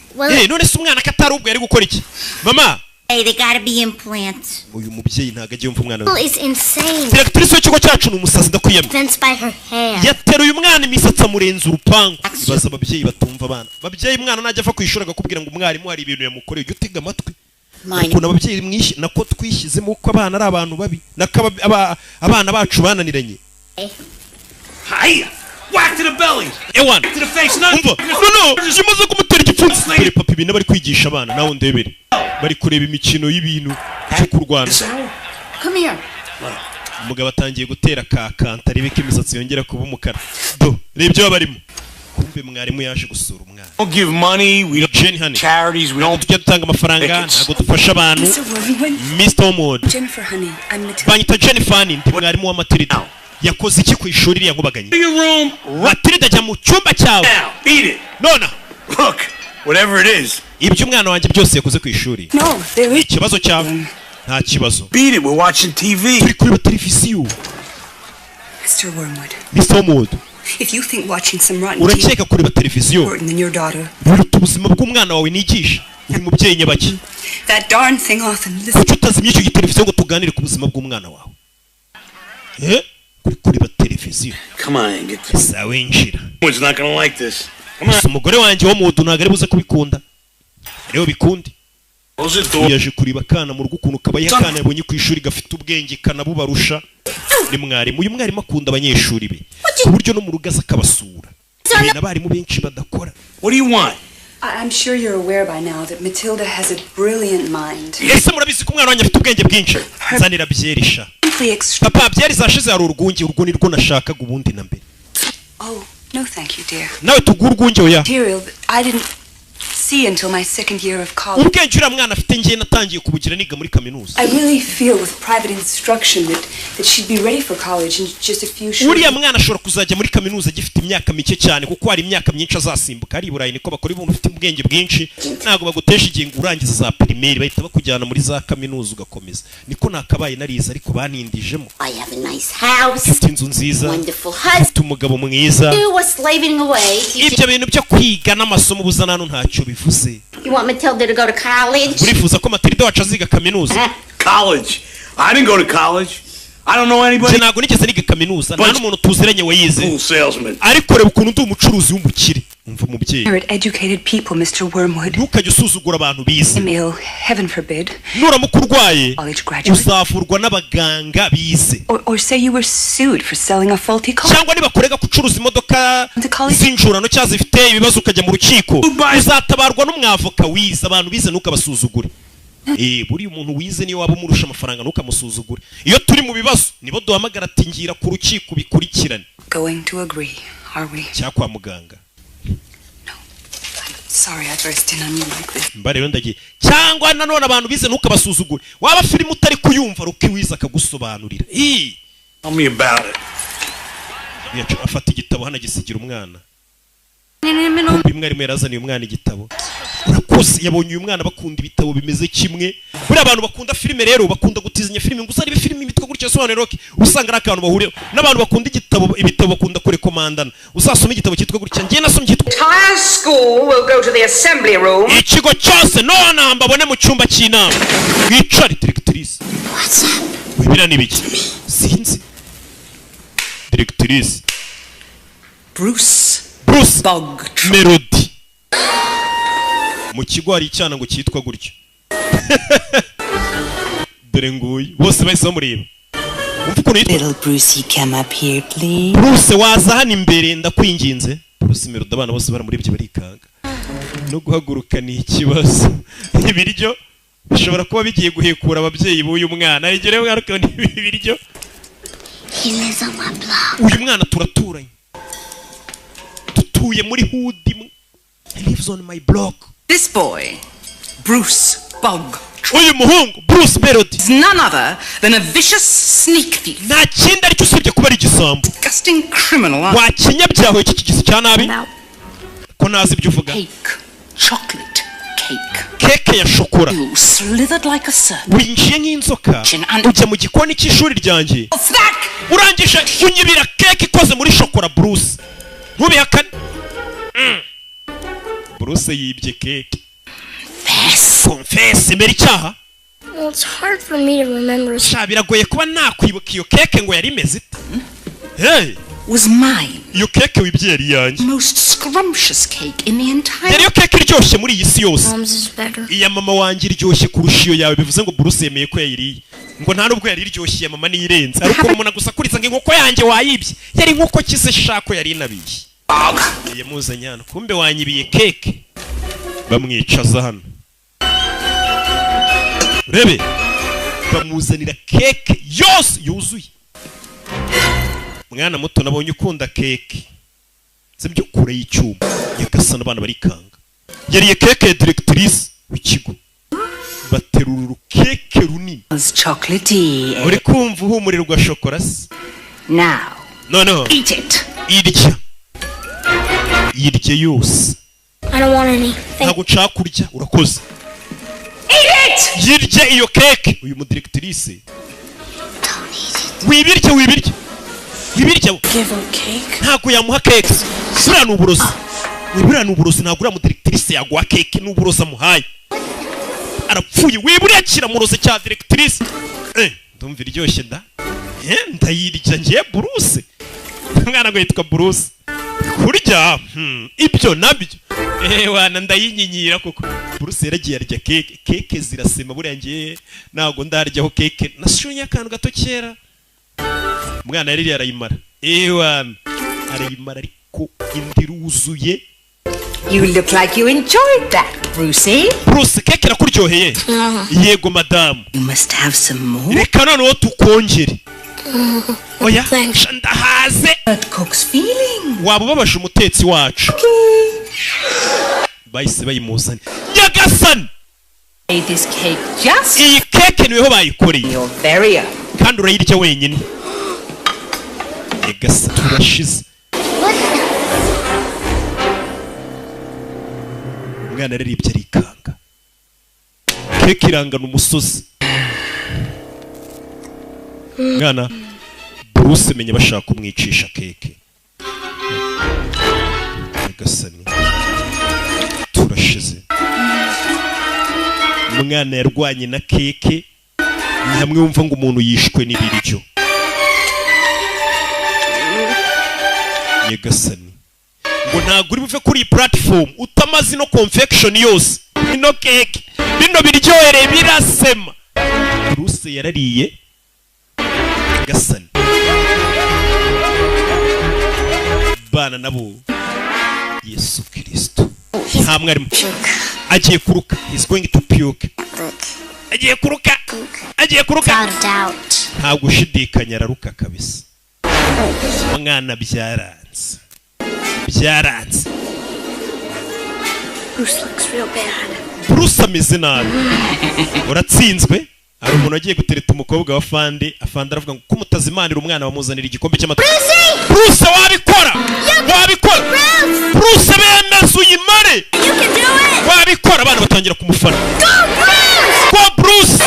None se umwana katari ubwo yari gukora iki? Mama. Hey, they gotta be implants. Uyu mubyeyi ntago agiye umva umwana School is insane. Directrice w'ikigo cyacu ni umusazi ndakwiyemye. Fenced by her hair. Yateruye umwana imisatsi amurenza urupangu. Ibaza ababyeyi batumva abana. Babyeyi mwana najya ava ku ishuri agakubwira ngo umwarimu hari ibintu yamukoreye ujye utega amatwi. Ukuntu ababyeyi mwishi nako twishyizemo uko abana ari abantu babi. Nako abana bacu bananiranye. Hi. Whack to the belly. Ewan. To the face. No. No. Jimaze kumutera igipfunsi. Dore papa ibintu bari kwigisha abana nawe ndebere. Bari kureba imikino y'ibintu cyo kurwana. Come here. Umugabo atangiye gutera kakanta aribika imisatsi yongera kuba umukara. Do, rebyo barimo. Kumbe mwarimu yaje gusura umwana. Don't give money, we don't charities, we don't dutanga amafaranga, ntago dufasha abantu. Mr. Omod. Jennifer, honey, I'm Matilda. Banyita Jennifer ndi mwarimu wa Matirida. Yakoze iki ku ishuri iriya nkubaganye? Matirida jya mu cyumba cyawe. Beat it. Nona. Look, whatever it is. Ibyo umwana wanjye byose yakoze ku ishuri. No, there is ikibazo cyawe. Nta kibazo. Beat it, we're watching TV. Turi kureba televiziyo. Mr. Wormwood. Mr. Omod. If you think watching some rotten urakeka kureba televiziyo important than your daughter. Biruta ubuzima bw'umwana wawe nigisha. Uri mubyeyi nyabaki. That darn thing off and listen. Kuki utazimye icyo televiziyo ngo tuganire ku buzima bw'umwana wawe? Kuri kureba televiziyo. Come on, get this. Sawe injira. It's not gonna like this. Come on. Umugore wanjye wo mudu ntago ari buze kubikunda. Rero bikundi. Yaje kuriba kana mu rugo ukuntu kabaye kana yabonye ku ishuri gafite ubwenge kanabubarusha. Ni mwarimu uyu mwarimu akunda abanyeshuri be. Ku buryo no mu rugaza kabasura. Ibintu abarimu benshi badakora. What do you want? I'm sure you're aware by now that Matilda has a brilliant mind. Ese murabizi ko umwana wanjye afite ubwenge bwinshi. Zanira byerisha. Papa byeri zashize hari urwungi urwo nirwo nashakaga ubundi na mbere. Oh, no thank you dear. Nawe tugurwungi oya. Material I didn't see until my second year of college. Ubwenge ura mwana afite ngiye natangiye kubugira niga muri kaminuza. I really feel with private instruction that she'd be ready for college in just a few short. Uriya mwana ashobora kuzajya muri kaminuza gifite imyaka mike cyane kuko hari imyaka myinshi azasimbuka ari burayi niko bakora ibintu ufite ubwenge bwinshi ntago bagutesha igihe ngo urangiza za primaire bahita bakujyana muri za kaminuza ugakomeza niko nakabaye nariza ariko banindijemo. I have a nice house. Ufite inzu nziza. Wonderful husband. Umugabo mwiza. You were slaving away. Ibyo bintu byo kwiga n'amasomo buzanano ntacyo bivuze. You want Matilda to go to college? Urifuza ko Matirida wacu aziga kaminuza? College? I didn't go to college. I don't know anybody. Ntago nigeze niga kaminuza nta n'umuntu tuziranye wayize. Salesman. Ariko reba ukuntu ndi umucuruzi w'umukire. Umva umubyeyi. Educated people, Mr. Wormwood. Ntukajye usuzugura abantu bize. Ill, heaven forbid. Nuramuka urwaye College uzavurwa n'abaganga bize. Or say you were sued for selling a faulty car. Cyangwa niba kurega gucuruza imodoka z'injurano cyangwa zifite ibibazo ukajya mu rukiko uzatabarwa n'umwavoka wize. Abantu bize ntukabasuzugure. Buri umuntu wize niyo waba umurusha amafaranga ntukamusuzugure. Iyo turi mu bibazo nibo duhamagara ati ngira ku rukiko bikurikirane. Going to agree, are we? Cyakwa muganga. Sorry I burst in on you like this. Mba rero ndagiye. Cyangwa nanone abantu bize ntukabasuzugure. Waba filime utari kuyumva ruki wiza akagusobanurira. Tell me about it. Yacu afata igitabo hana gisigira umwana. Mwarimu yarazaniye umwana igitabo. Urakoze yabonye uyu mwana bakunda ibitabo bimeze kimwe. Buri abantu bakunda filime rero bakunda gutizanya filime ngo uzaribe filime imitwe gutya sobanura roki usanga ari akantu bahuriye. N'abantu bakunda ibitabo bakunda kurekomandana. Uzasoma igitabo cyitwa gutya ngiye nasomye cyitwa Entire school will go to the assembly room. Ikigo cyose none mbabone mu cyumba cy'inama. Wicare directrice. Wibira nibiki? Sinzi. Directrice. Bruce Bug Melody. Mu kigo hari icyana ngo cyitwa gutyo. Dore nguyu bose bahise bamureba. Little Bruce, come up here please. Bruce waza hano imbere ndakwinginze. Bruce Melody abana bose baramurebye barikanga. No guhaguruka ni ikibazo. Ibiryo bishobora kuba bigiye guhekura ababyeyi b'uyu mwana. Igere mwaruka ni ibiryo. He lives on my block. Uyu mwana turaturanye. Tutuye muri hood imwe. He lives on my block. This boy, Bruce Bug. Uyu muhungu Bruce Melody is none other than a vicious sneak thief. Nta kindi aricyo usibye kuba ari igisambo. Disgusting criminal. Wakinyabyaho iki kigisi cya nabi. Ko nazi ibyo uvuga. Cake, chocolate cake. Keke ya shokora. You slithered like a serpent. Winjiye nk'inzoka. Ujya mu gikoni cy'ishuri ryanjye. Urangije unyibira keke ikoze muri shokora Bruce. Ntubihakane. Bruce yibye keke. Confess imbere icyaha. Well, it's hard for me to remember. Biragoye kuba nakwibuka iyo keke ngo yari imeze ite. Hey, was mine. Iyo keke wibye yari yanjye. Most scrumptious cake in the entire. Yari yo keke iryoshye muri iyi si yose. Mom's is better. Iya mama wanjye iryoshye kurusha iyo yawe bivuze ngo Bruce yemeye ko yayiriye. ngo nta nubwo yari iryoshye mama niyirenze ariko umuntu agusakuriza ngo inkoko yanjye wayibye yari inkoko kise shako yari inabiye yamuzanye hano kumbe wanyibiye keke bamwicaza hano urebe bamuzanira keke yose yuzuye mwana muto nabonye ukunda keke sibyo kure y'icyuma yagasana abana barikanga yariye keke ya directrice w'ikigo baterura keke runini chocolatey uri kumva uhumurirwa shokora se now eat it yirye yose I don't want any. ntabwo nshaka kurya urakoze eat it yirye iyo keke uyu mu directrice wibirye Give him cake. ntabwo yamuha keke buriya ni uburozi ntabwo uriya mu directrice yaguha keke n'uburozi amuhaye arapfuye wiburiye kiramuroze cya directrice ndumva iryoshye ndayirya ngiye Bruce umwana ngo yitwa Bruce kurya ibyo nabyo wana ndayinyinyira kuko Bruce yaragiye arya keke zirasema buriya ngiye ntabwo ndaryaho keke nashonye akantu gato kera umwana yari arayimara wana arayimara ariko indi ruzuye. You look like you enjoyed that, Brucey. Bruce, keke irakuryoheye? Yego madam. You must have some more. Reka noneho tukongere. Oya, ndahaze. That cook's feeling. Waba ubabasha umutetsi wacu. Bahise bayimuzane. Nyagasani! This cake just. Iyi keke niweho bayikoreye. You're very own. Kandi urayirya wenyine. Nyagasani turashize. Umwana araribye arikanga. Keke irangana umusozi. Mwana Bruce menye bashaka kumwicisha keke. Nyagasani turashize. Umwana yarwanye na keke ni hamwe wumva ngo umuntu yishwe n'ibiryo. Nyagasani ngo ntabwo uri buve kuri platform utamazi no confection yose ino keke bino biryohere birasema. Bruce yarariye. Nyagasani bana nabo Yesu Kristo nta mwarimu agiye kuruka. He's going to puke. Agiye kuruka. Nta gushidikanya araruka kabisa. Umwana byaranze. Bruce looks real bad. Bruce ameze nabi. Uratsinzwe. Hari umuntu agiye gutereta umukobwa wa Afande aravuga ngo kumutazimanira umwana bamuzanira igikombe cy'amata. Bruce wabikora. Bruce bemeza uyimare. Wabikora abana batangira kumufana. Go Bruce.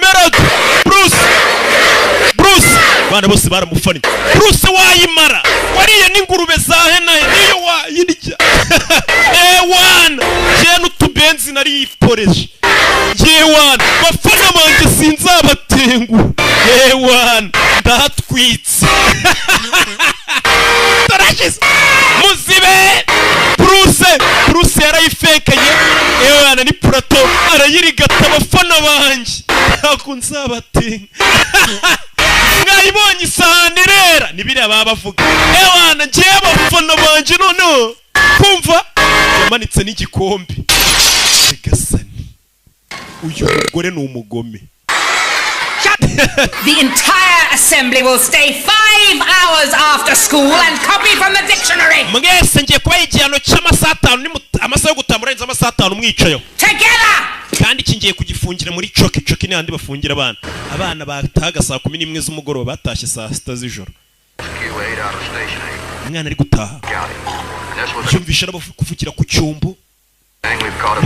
Merod. Bruce bana bose baramufana. Bruce wayimara. Wariye n'ingurube za hena niyo wayirya. Wana je n'utubenzi nari yiporeje. Yewana bafana banje sinzabatengu. Yewana ndatwitse. Tarashis muzibe. Bruce yarayifekanye. Yewana ni plato arayirigata abafana banje. Ntakunzabatenga. Mwayibonye isahani rera nibiriya baba bavuga. Ewana ngiye abafana banje none kumva yamanitse n'igikombe. Nyagasani uyu mugore ni umugome. The entire assembly will stay 5 hours after school and copy from the dictionary. Mwese ngiye kuba igihano cy'amasaha 5 ni amasaha yo gutamurenza amasaha 5 mwicayo. Together. Kandi kingiye kugifungira muri choke ni handi bafungira abana bataga saa 11 z'umugoroba batashye saa 6 z'ijoro. Umwana ari gutaha yumvisha kuvugira ku cyumbo.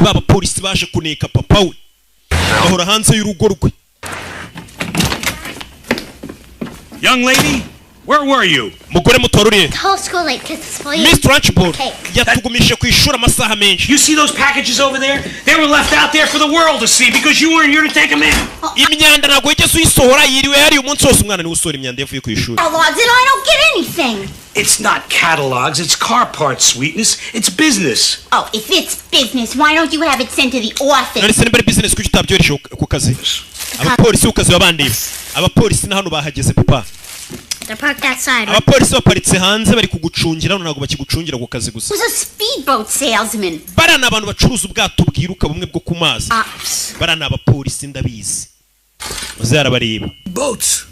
Baba polisi baje kuneka papa we ahora hanze y'urugo rwe. Young lady, where were you? Mugore mutoruriye. The whole school like kisses for you. Mr. Lunchboard yatugumishe ku ishuri amasaha menshi. You see those packages over there? They were left out there for the world to see because you weren't here to take them in. Imyanda nagwege suyisohora yiriwe hari umunsi wose umwana ni usora imyanda yavuye ku ishuri. How long did I don't get anything? It's It's not catalogs, it's car parts, sweetness. It's business. Oh, if it's business, why don't you have it sent to the office? None se niba ari business kuki utabyohereje ku kazi? Abapolisi ku kazi babandiye. Abapolisi na hano bahageze papa. They're parked outside. Abapolisi baparitse hanze bari kugucungira ntabwo bakigucungira ku kazi gusa. Who's a speedboat salesman? Barana abantu bacuruza ubwato bwiruka bumwe bwo ku mazi. Barana abapolisi ndabizi. Bazarabareba. Boats.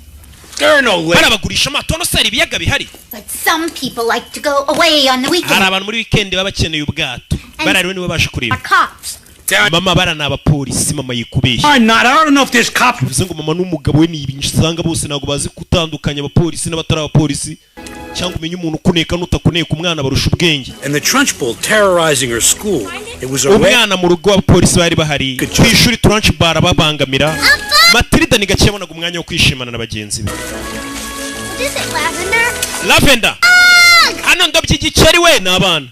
There are no lakes. Barabagurisha amato no sari ibiyaga bihari. But some people like to go away on the weekend. Hari abantu muri weekend baba bakeneye ubwato. Barariwe niwe bashe kureba. Cops. Mama barana abapolisi mama yikubeshye. I don't know if there's cops. Bivuze ngo mama n'umugabo we ni ibinshanga bose nago bazi kutandukanya abapolisi n'abatari abapolisi cyangwa umenye umuntu kuneka n'utakuneka umwana barusha ubwenge. And the Trunchbull terrorizing her school. It was a umwana mu rugo abapolisi bari bahari. Kwishuri Trunchbull babangamira. Matirida ni Gashya abonaga umwanya wo kwishimana na bagenzi be. What is it, lavender? Lavender. Hano ndabyigiceri we n'abana.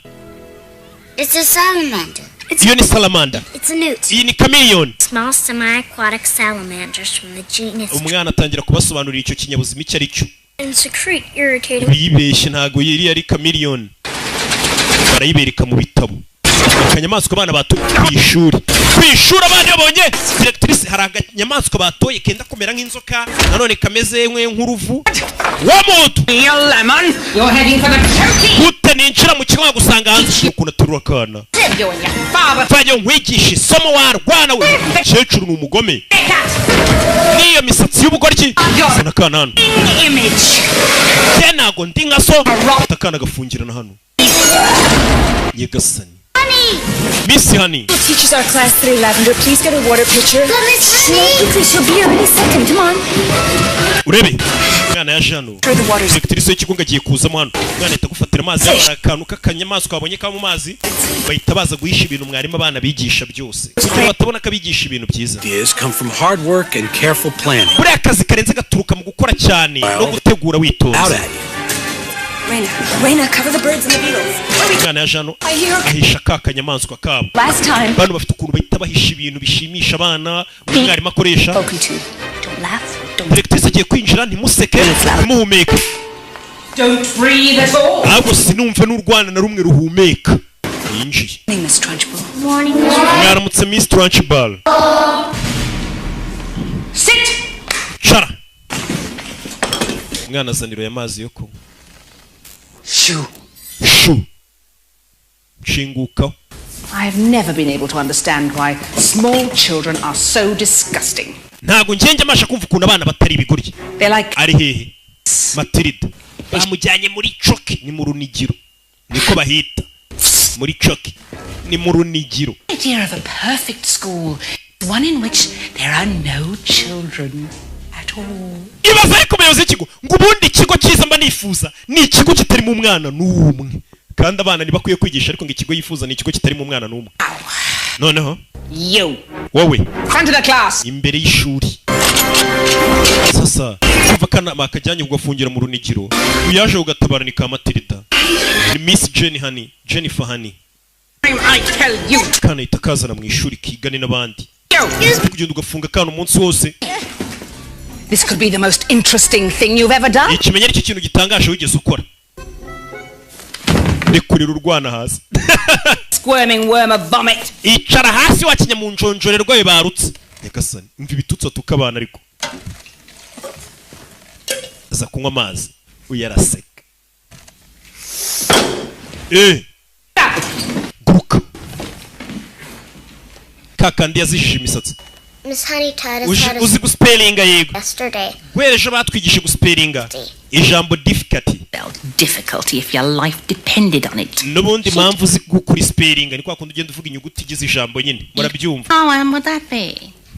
It's a salamander. Iyo ni salamander. It's a newt. Iyi ni chameleon. Small semi-aquatic salamanders from the genus. Umwana atangira kubasobanurira icyo kinyabuzima icyo ari cyo. And secrete irritating. Bibeshye ntago yari ari chameleon. Barayibereka mu bitabo. Akanyamaswa abana batoye kwishuri. Kwishuri abana yabonye directrice hari akanyamaswa batoye kenda kumera nk'inzoka nanone kameze nk'uruvu. Wamuntu. Lemon, you're heading for the turkey. Gute ninjira mu kigo gusanga hanze ukuntu aturura kana. You and your father. Fajya nkwigisha isomo warwana we. Cecuru n'umugome. Niyo misatsi y'ubugoryi. Sana kana hano. Image. Nago ndi nka so. Atakana gafungirana hano. Nyegasani. Miss Honey. We'll teach us our class 3, Lavender. Please get a water pitcher. Quickly, she'll be here any second. Come on. Urebe. Mwana ya Jano. Directrice y'ikigo ngagiye kuzamo hano. Mwana itagufatira amazi akantu k'akanyamaswa kabonye ka mu mazi. Bahita baza guhisha ibintu mwarimu abana bigisha byose. Kugira batabona kabigisha ibintu byiza. Ideas come from hard work and careful planning. Buriya akazi karenze gaturuka mu gukora cyane no gutegura witonze. Raina, cover the birds and the beetles. Mwana ya Jano ahisha ka kanyamaswa kabo. Last time. Bano bafite ukuntu bahita bahisha ibintu bishimisha abana umwarimu akoresha. Don't laugh. Directrice agiye kwinjira ntimuseke ntimuhumeke. Don't breathe at all. Ahubwo sinumve n'urwana na rumwe ruhumeka. Yinjiye. Miss Trunchbull. Morning. Mwaramutse Miss Trunchbull. Sit. Shara. Mwana azaniro y'amazi yo kunywa. Shu. Shinguka. I've never been able to understand why small children are so disgusting. Ntago ngenje amasha kumva ukuntu abana batari ibigoryi. They're like ari hehe Matirida. Bamujyanye muri coki ni mu runigiro. Niko bahita. Muri coki ni mu runigiro. idea of a perfect school, one in which there are no children at all. Ibaza ariko umuyobozi w'ikigo ngo ubundi ikigo cyiza mba nifuza ni ikigo kitarimo umwana n'umwe kandi abana ntibakwiye kwigisha ariko ngo ikigo yifuza ni ikigo kitarimo umwana n'umwe. Noneho wowe front of the class imbere y'ishuri sasa kuva kana makajyanye kugafungira mu runigiro uyaje ugatabara ni ka Matirida ni Miss Jennifer Honey I tell you kana itakazana mu ishuri kigane n'abandi kugenda ugafunga kana umunsi wose. This could be the most interesting thing you've ever done. Ikimenyero cy'ikintu gitangaje wigeze ukora. Rekurira urwana hasi. Squirming worm of vomit. Icara hasi wakinya mu njonjore rwaye barutse. Nyagasani, umva ibitutso tukabana ariko. Aza kunywa amazi. Uyaraseka. Guka. Kakandi yazishije imisatsi. Miss Honey taught us how to uzi guspellinga yego yesterday. Wereje batwigisha guspellinga ijambo difficulty. Difficulty if your life depended on it. Nubundi mpamvu uzi gukora spellinga ni kwa kundi ugenda uvuga inyuguti igize ijambo nyine murabyumva. How would that be?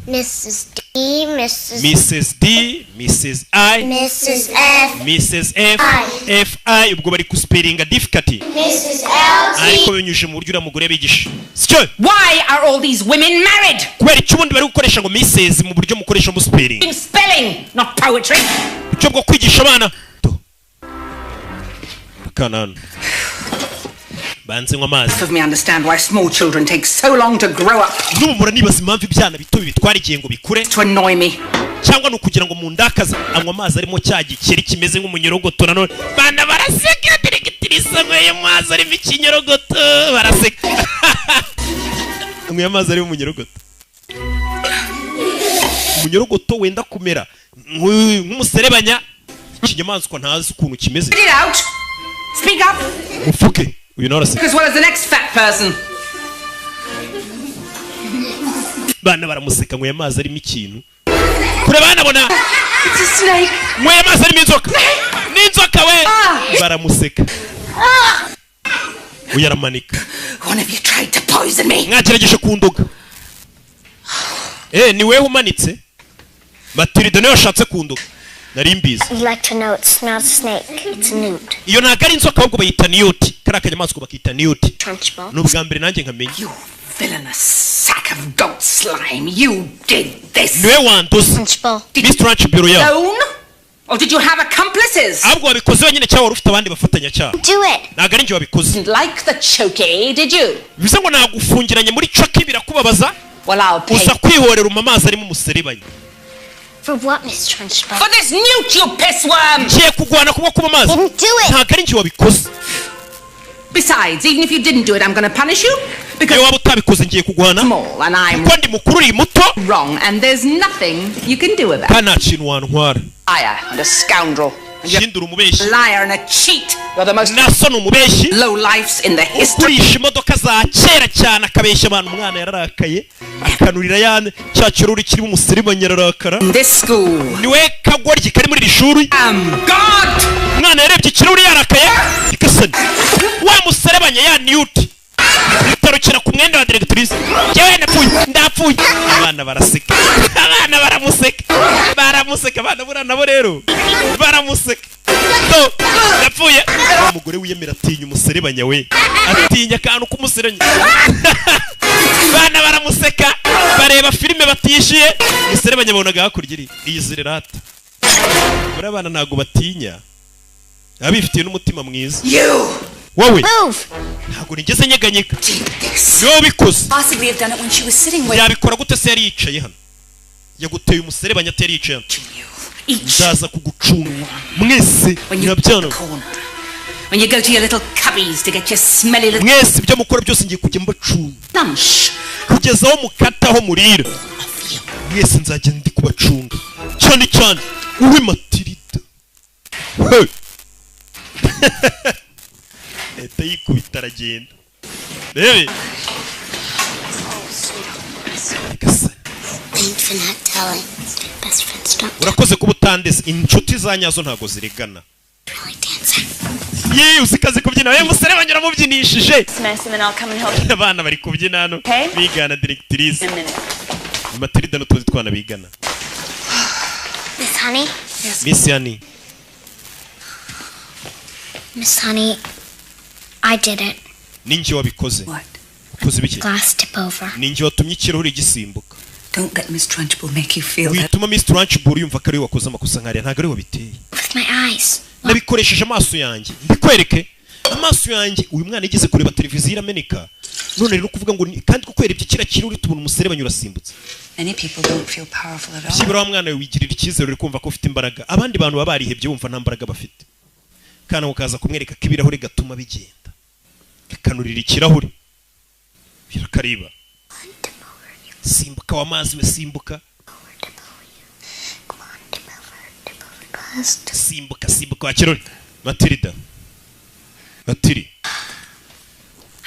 Mrs. D, Mrs. D, Mrs. I, Mrs. F, Mrs. F, F I ubwo bari guspellinga difficulty. Mrs. L, ariko binyuje mu buryo uramugore bigisha. Why are all these women married? Kubera icyo ubundi bari gukoresha ngo Mrs. mu buryo mukoresha mu spelling. In spelling, not poetry. Icyo bwo kwigisha abana. Kanana. Banze ngamazi. Help me understand why small children take so long to grow up. Numura nibaza impamvu ibyana bito bitwara igihe ngo bikure. To annoy me. Cyangwa nukugira ngo mu ndakaza anywa amazi arimo cyagi kiri kimeze nk'umunyorogoto nanone. Bana baraseka Kirisa anyweye amazi arimo ikinyorogoto baraseka. Anyweye amazi arimo umunyorogoto. Umunyorogoto wenda kumera nk'umuserebanya. Ikinyamaswa ntazi ukuntu kimeze. Get it out. Speak up. Ufuke. Uyu nawe araseka. As well as the next fat person. Bana baramuseka anyweye amazi arimo ikintu. Kure bana bona. It's a snake. Anyweye amazi arimo inzoka. N'inzoka we. Baramuseka. Uyu aramanika. One of you tried to poison me. Mwagerageje kundoga. Ni wewe umanitse. Matirida nayo yashatse kundoga. Nari mbizi. You'd like to know it's not a snake, it's a newt. Iyo ntago ari inzoka ahubwo bayita newt. Kari akanyamaswa bakita newt. Trunchbull. N'ubwa mbere nanjye nkamenya. You villainous sack of goat slime. You did this. Niwe wanduze. Trunchbull. Miss Trunchbull yawe. Alone? Or did you have accomplices? Ahubwo wabikoze wenyine cyangwa wari ufite abandi bafatanya cyaha? Do it. Ntago ari njye wabikoze. Like the choky, did you? Bivuze ngo nagufungiranye muri choki birakubabaza? Well, I'll pay. Uza kwihorera umamazi arimo umuserebanya. For what, Miss Trunchbull? For this newt, you pissworm! Ngiye kugwana kubwo kuba amazi. Didn't do it. Ntago ari njye wabikoze. Besides, even if you didn't do it, I'm going to punish you. Because Iyo waba utabikoze ngiye kugwana. small and I'm Kuko ndi mukuru uri muto. wrong, and there's nothing you can do about it. Kana kintu wantwara. Liar and a scoundrel. And you're Shindura umubeshi. a liar and a cheat. You're the most Naso umubeshi. low lifes in the history. Ugurisha imodoka za kera cyane akabeshya abantu umwana yararakaye akanurira yane cya kiruri kirimo umuserebanya yararakara. In this school. Niwe kagoryi kari muri iri shuri. God! Umwana yarebye ikiruri yarakaye ikasani. Wa muserebanya ya newt. Bitarukira ku mwenda wa directrice. Jewe ndapfuye. Abana baraseka. Abana baramuseka. Baramuseka abana bura nabo rero. Baramuseka. So, ndapfuye. Umugore wiyemera atinya umuserebanya we. Atinya akantu k'umuserebanya. Bana baramuseka. Bareba filime batishiye. Umuserebanya babonaga hakurya iri. Iyi zirerata. Muri abana ntago batinya. Abifitiye n'umutima mwiza. Wowe ntago nigeze nyeganyega. Yo bikoze. Possibly have done it when she was sitting with Yabikora gute se yari yicaye hano? Yaguteye umuserebanya atari yicaye hano. Ndaza kugucunga. Mwese nyabyano. When you go to your little cubbies to get your smelly little Mwese ibyo mukora byose ngiye kujya mbacunga. lunch. Kugeza aho mukataho murira. Mwese nzajya ndi kubacunga. Cyane cyane uwe Matirida. Hey. Leta yikubita aragenda. Rebe. Thanks for not telling. Best friends don't Urakoze kuba utandeze. Inshuti za nyazo ntago zirigana. really dance. Yewe usikaze kubyina. Wewe muserebanya uramubyinishije. It's nice, and then I'll come and help you Abana bari kubyina hano. Okay. Bigana directrice. in a minute. Matirida n'utuzi twana bigana. Miss Honey? Miss Yani. Miss Honey, I did it. Ninjye wabikoze. What? Ukoze biki? Glass tip over. Ninjye watumye ikirahuri gisimbuka. Don't let Miss Trunchbull make you feel that. Wituma Miss Trunchbull yumva ko ari wakoze amakosa nkariya ntago ari wabiteye. With my eyes. Nabikoresheje amaso yanjye. Ndikwereke. Amaso yanjye uyu mwana yigeze kureba televiziyo irameneka. None rero kuvuga ngo kandi kukwerebye kira kirahuri tubona umuserebanya urasimbutse. Many people don't feel powerful at all. Kibura wa mwana wigirira icyizere uri kumva ko ufite imbaraga. Abandi bantu baba barihebye bumva nta mbaraga bafite. Kana ukaza kumwereka ko ibirahuri gatuma bigenda. Bikanurira ikirahuri. Birakariba. Simbuka w'amazi we simbuka. Simbuka wa kirori. Matirida. Matiri.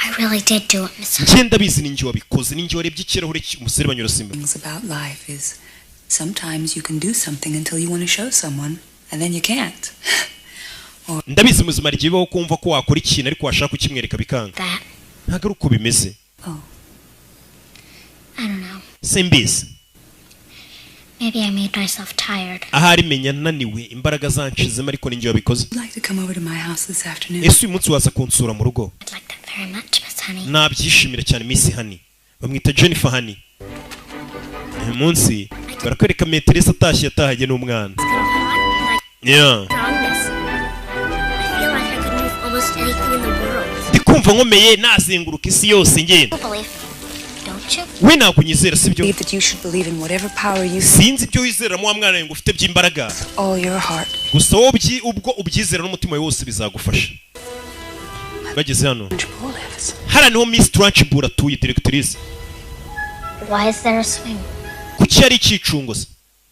I really did do it, Miss Honey. Ngenda bizi ninjye wabikoze ninjye warebye ikirahuri umuserebanya urasimbuka. Things about life is sometimes you can do something until you want to show someone and then you can't. Ndabizi muzima rigiyeho kumva ko wakora ikintu ariko washaka kukimwereka bikanga. That. Ntago ari uko bimeze. Oh. I don't know. Simbizi. Maybe I made myself tired. Ahari menya naniwe imbaraga zanshizemo ariko ninjye wabikoze. I'd like to come over to my house this afternoon. Ese uyu munsi waza kunsura mu rugo? I'd like that very much, Miss Honey. Nabyishimira cyane Miss Honey. Bamwita Jennifer Honey. Uyu munsi barakwereka Matirida atashye yatahanye n'umwana. Yeah. Ndikumva nkomeye nazenguruka isi yose ngenda. We ntabwo unyizera sibyo? Believe that you should believe in whatever power you Sinzi ibyo wizera mu mwana ngo ufite by'imbaraga. all your heart. Gusa wowe ubwo ubyizera n'umutima wawe wose bizagufasha. bageze hano hara niho Miss Trunchbull atuye directrice. Why is there a swing? Kuki ari ikicungo se?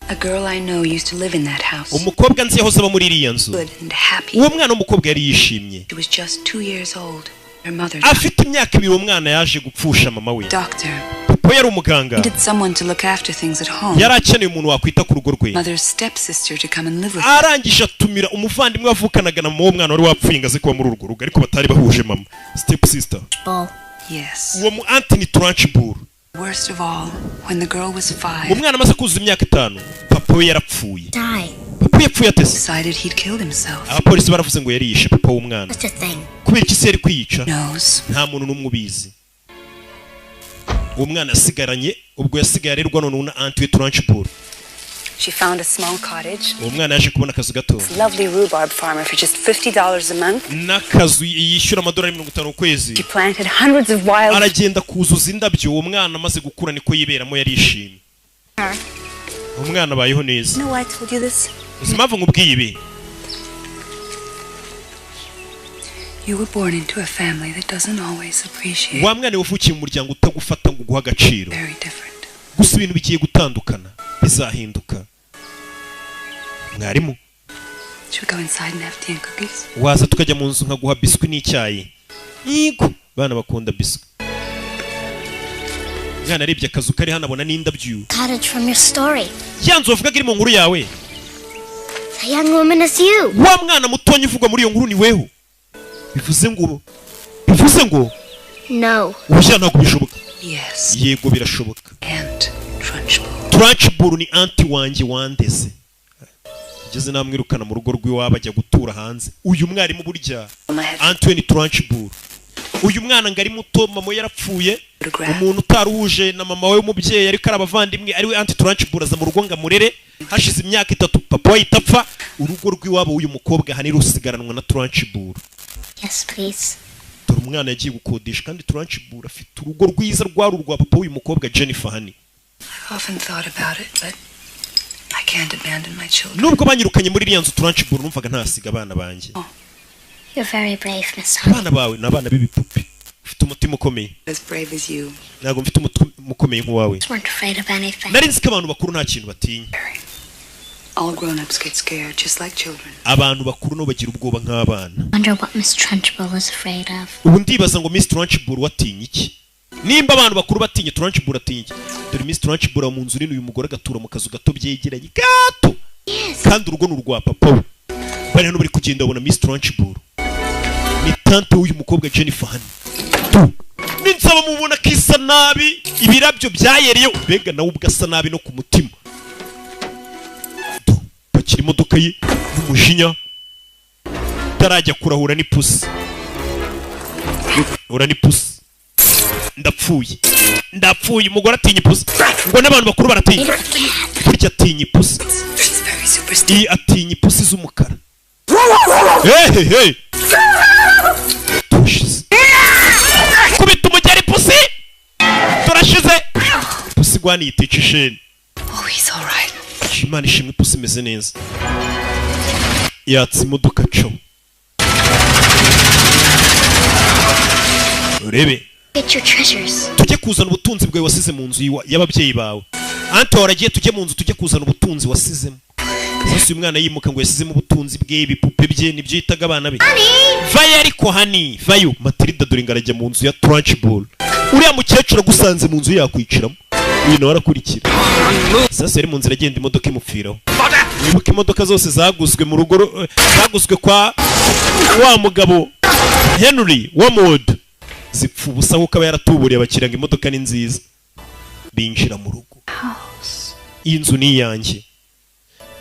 A girl I know used to live in that house. Umukobwa nzi yahoze aba muri iriya nzu. Good and happy. Uwo mwana w'umukobwa yari yishimye. She was just 2 years old. Her mother afite imyaka 2 umwana yaje gupfusha mama we. Doctor. Papa yari umuganga. Needed someone to look after things at home. Yari akeneye umuntu wakwita ku rugo rwe. Mother's stepsister to come and live with her. Arangije atumira umuvandimwe wavukanaga na mama wari wapfuye ngaze kuba muri urwo rugo ariko batari bahuje mama. Stepsister. Yes. Uwo mu Anthony Trunchbull. Worst of all, when the girl was 5. Umwana amaze kuzuza imyaka 5, papa we yarapfuye. Die. Papa yapfuye atese. Decided he'd killed himself. Abapolisi baravuze ngo yari yishe papa w'umwana. What's the thing? Kubera iki se yari kwiyica? Knows. Nta muntu n'umwe ubizi. Umwana asigaranye ubwo yasigaye arerwa none na Anthony Trunchbull. She found a small cottage. Umwana yaje kubona akazu gato. Lovely rhubarb farmer for just $50 a month. Nakazu yishyura amadolari 50 ukwezi. She planted hundreds of wild. Aragenda kuzuza indabyo umwana amaze gukura niko yiberamo yarishimye. Umwana bayeho neza. You know why I told you this? Uzimpamvu nkubwiye ibi. You were born into a family that doesn't always appreciate. Wa mwana wavukiye mu muryango utagufata ngo guha agaciro. Very different. Gusa ibintu bigiye gutandukana bizahinduka. Mwarimu. Should we go inside and have tea and cookies? Waza tukajya mu nzu nkaguha biswi n'icyayi. Yego bana bakunda biswi. Mwana arebye akazu kari hano abona n'indabyo. Cottage from your story. Yanzu wavuga iri mu nkuru yawe. The young woman is you. Wa mwana mutonyi uvugwa muri iyo nkuru ni weho. Bivuze ngo No. Ubushya ntabwo bishoboka. Yes. Yego birashoboka. And Trunchbull. Trunchbull ni anti wanjye wandeze. Igeze namwirukana mu rugo rw'iwabo ajya gutura hanze. Uyu mwarimu burya Anthony Trunchbull. Uyu mwana ngari muto mama yarapfuye. Umuntu utaruhuje na mama we w'umubyeyi ariko arabavandimwe ari we Anthony Trunchbull aza mu rugo ngamurere. Hashize imyaka 3 papa we itapfa urugo rw'iwabo uyu mukobwa hani rusigaranwa na Trunchbull. Yes, please. Dore umwana yagiye gukodesha kandi Trunchbull afite urugo rwiza rwa papa uyu mukobwa Jennifer hani. I've often thought about it, but I can't abandon my children. Nubwo banyirukanye muri iriya nzu Trunchbull numvaga ntasiga abana banjye. You're very brave, Miss Honey. Abana bawe n'abana b'ibipupe. Ufite umutima ukomeye. As brave as you. Ntabwo mfite umutima ukomeye nk'uwawe. Weren't afraid of anything. Nari nzi ko abantu bakuru nta kintu batinya. All grown-ups get scared, just like children. Abantu bakuru no bagira ubwoba nk'abana. Wonder what Miss Trunchbull was afraid of. Ubu ndibaza ngo Miss Trunchbull watinya iki? Nimba abantu bakuru batinya Trunchbull atinya iki? Dore Miss Trunchbull mu nzu nini uyu mugore agatura mu kazu gato byegeranye gato. Kandi urugo n'urwa papa we. Bari hano bari kugenda babona Miss Trunchbull. Ni tante w'uyu mukobwa Jennifer hani. Ninsaba mubona kisa nabi ibirabyo byayereyo bega nawe ubwasa nabi no ku mutima. Pakira imodoka ye n'umujinya tarajya kurahura n'ipusi. Ura n'ipusi. Ndapfuye umugore atinya ipusi. Ngo n'abantu bakuru baratinya. Burya atinya ipusi. Iyi atinya ipusi z'umukara. Hey. Tushize. Kubita umugeri pusi. Turashize. Pusi gwani yitica isheni. Oh, he's all right. Imana ishimwe pusi imeze neza. Yatse imodoka cyo. Urebe. Get your treasures. Tujye kuzana ubutunzi bwawe wasize mu nzu y'ababyeyi bawe. Anto waragiye tujye mu nzu tujye kuzana ubutunzi wasizemo. Sasa uyu mwana yimuka ngo yasizemo ubutunzi bwe ibipupe bye nibyo yitaga abana be. Vayo ariko hani, vayo Matirida dore ngarajya mu nzu ya Trunchbull. Uriya mukecuru agusanze mu nzu yakwiciramo. Uyu nawe arakurikira. Sasa yari mu nzira agenda imodoka imupfiraho. Nibuka imodoka zose zaguzwe mu rugo zaguzwe kwa wa mugabo Henry Wamod. Zipfu ubusa kuko aba yaratuburiye abakiranga imodoka ni nziza. Binjira mu rugo. Iyi nzu ni yanjye.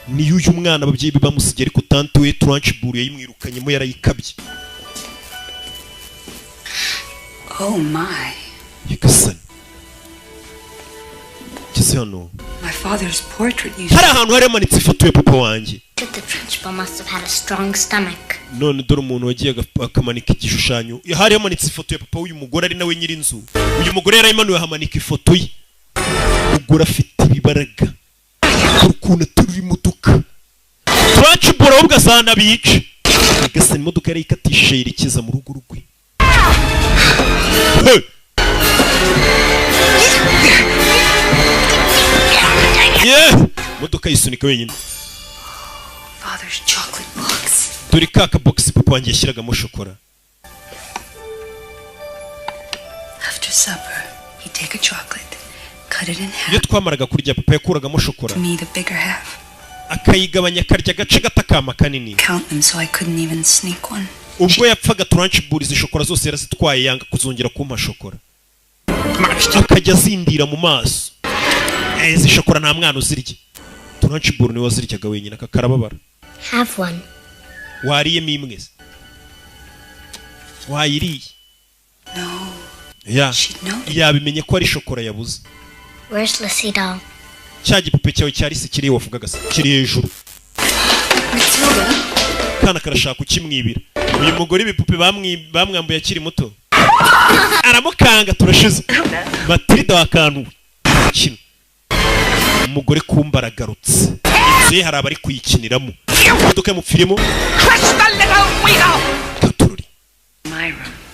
Ni uyu mwana ababyeyi be bamusigiye ariko tante we Trunchbull yayimwirukanyemo yarayikabye. Oh my. Yagasani. Hano. My father's portrait used. Hari ahantu hari amanitse ifoto ya papa wanjye. The Trunchbull must have had a strong stomach. None dore umuntu wagiye akamanika igishushanyo. Hari amanitse ifoto ya papa uyu mugore ari nawe nyiri inzu. Uyu mugore yarayimanuye hamanika ifoto ye. Umugore afite ibibaraga. Ukuntu turi imodoka. Trunchbull ahubwo asana bice. Agasana imodoka yarayikatisha yerekeza mu rugo rwe. modoka yisunika wenyine. Father's chocolate box. Turi kaka box papa wanjye yashyiragamo shokora. After supper, he'd take a chocolate, cut it in half. Iyo twamaraga kurya papa yakuragamo shokora. Me the bigger half. Akayigabanya karya gace gatakama kanini. Count them so I couldn't even sneak one. Ubwo yapfaga Trunchbull izi shokora zose yarazitwaye yanga kuzongera kumpa shokora. Akajya zindira mu maso. Izi shokora nta mwana uzirya. Trunchbull ni waziryaga wenyine akakarababara. Have one. Wariye mimwe. Wayiriye. No. Ya. Yabimenye ko ari shokora yabuze. Where's Lucy doll? Cya gipupe cyawe cyari se kiri wavugaga se kiri hejuru. Kana karashaka ukimwibira. Uyu mugore ibipupe bamwambuye akiri muto. Aramukanga turashize. Matirida wakantu. Kino. Umugore kumbara garutse. Inzu hari abari kuyikiniramo. Imodoka mupfirimo. Katururi.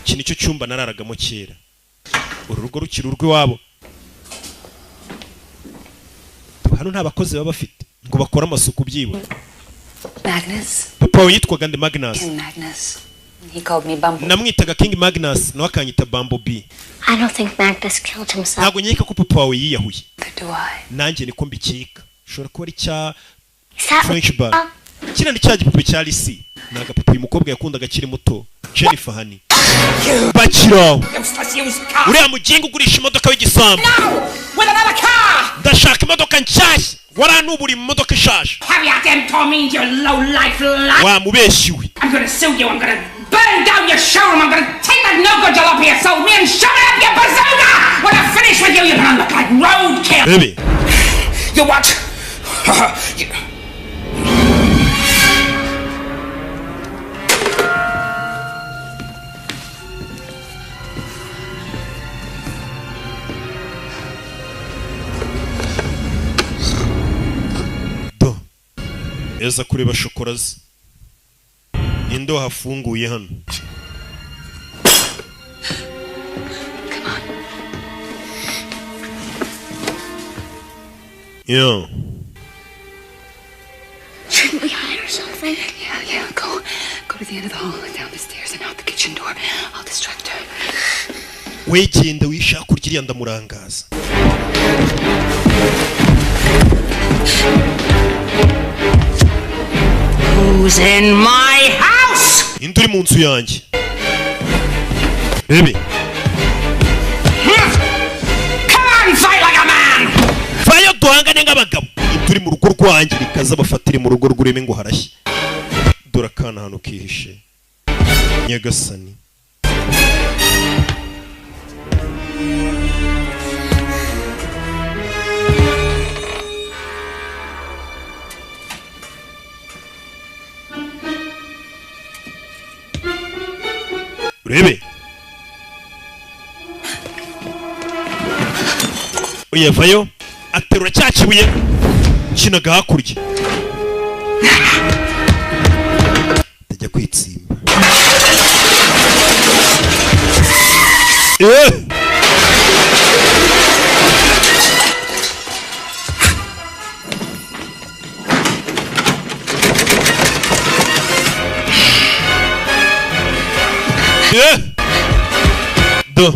Iki nicyo cyumba nararagamo kera. Uru rugo rukiri urw'iwabo. Hano nta bakozi baba bafite ngo bakora amasuku byibo. Magnus. Papa yitwaga Nde Magnus. King Magnus. He called me Bumblebee. Namwitaga King Magnus nawe akanyita Bumblebee. I don't think Magnus killed himself. Ntabwo nyeka ko papa wawe yiyahuye. Do I? Nanjye niko mbikeka. Shora ko ari cya French bar. Kina ni cya gipupe cya Lisi. Naga papa uyu mukobwa yakundaga akiri muto. Jennifer Hani. Bakiraho. Uriya mugingo ugurisha imodoka w'igisambo. Ndashaka imodoka nshyashya. Waranuburi mu modoka ishaje. Wamubeshiwe. I'm gonna sue you. I'm gonna burn down your showroom. I'm gonna take that no-good jalopy you sold me and shove it up your bazooka. When I finish with you, you're gonna look like roadkill. Baby. You what? Eza kureba shokora ze. Indo hafunguye hano. Yeah. Shouldn't we hide or something? Yeah. Go to the end of the hall, down the stairs, and out the kitchen door. I'll distract her. Wegenda wishaka kurya ndamurangaza. Who's in my house? Induri mu nzu yanjye. Baby. Come on, fight like a man. Vayo duhangane nk'abagabo. Induri mu rugo rwanjye rikaza bafatire mu rugo rw'ureme ngo harashye. Dora kana hano kihishe. Nyagasani. Urebe. Oya vayo aterura cya kibuye kinaga hakurya. Tajya kwitsimba. Do.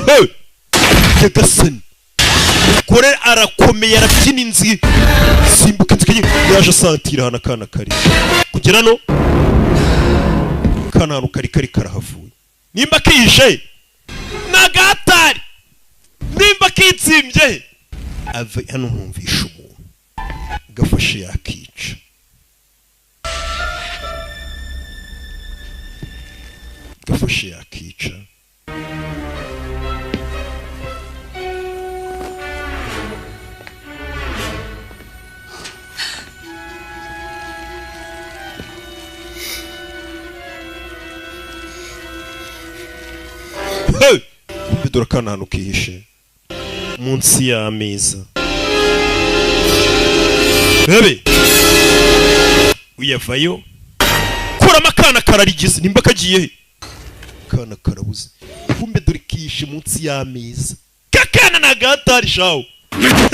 Hey! Yagasani. Kore arakomeye arabyina inzi. Simbuka inzige yaje santira hana kana kari. Kugera no. Kana hano kari karahavuye. Nimba kije. Nagatari. Nimba kitsimbye. Ave hano nkumvisha umuntu. Gafashe yakica. Gafashe yakica. Hey! Kumbe kana hano kihishe. Munsi y'ameza. Bebe. Uyavayo. Kura maka akana kararigize nimba kagiye he kana karabuze kumbe dore kishe munsi y'ameza kakana nagatari shawo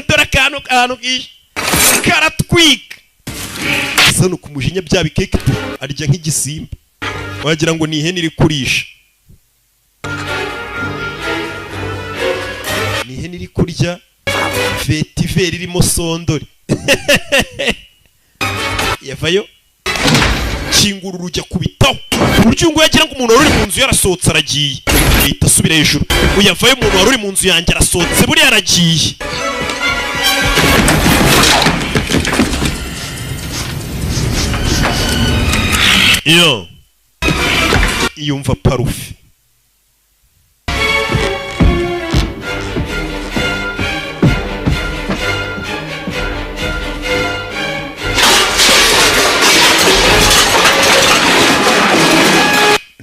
dore akantu kishe karatwika sano kumujinya bya bikeke arya nk'igisimba wagira ngo ni ihene iri kurisha ni ihene iri kurya vetiveri irimo sondori yavayo kingura urujya kubitaho uburyo ngo yagira ngo umuntu wari uri mu nzu yarasohotse aragiye ahita asubira hejuru uyavayo umuntu wari uri mu nzu yanjye arasohotse buri yaragiye iyo mva parufe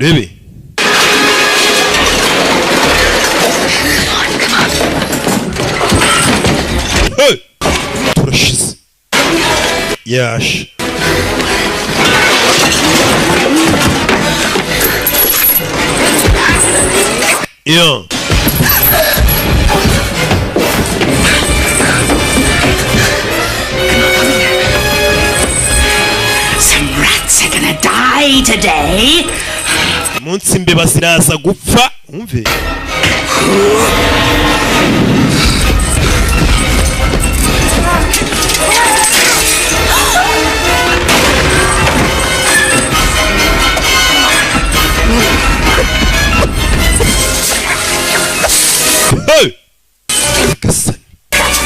rebe turashize yashe yo Some rats are gonna die today. munsi imbeba ziraza gupfa umve Gasani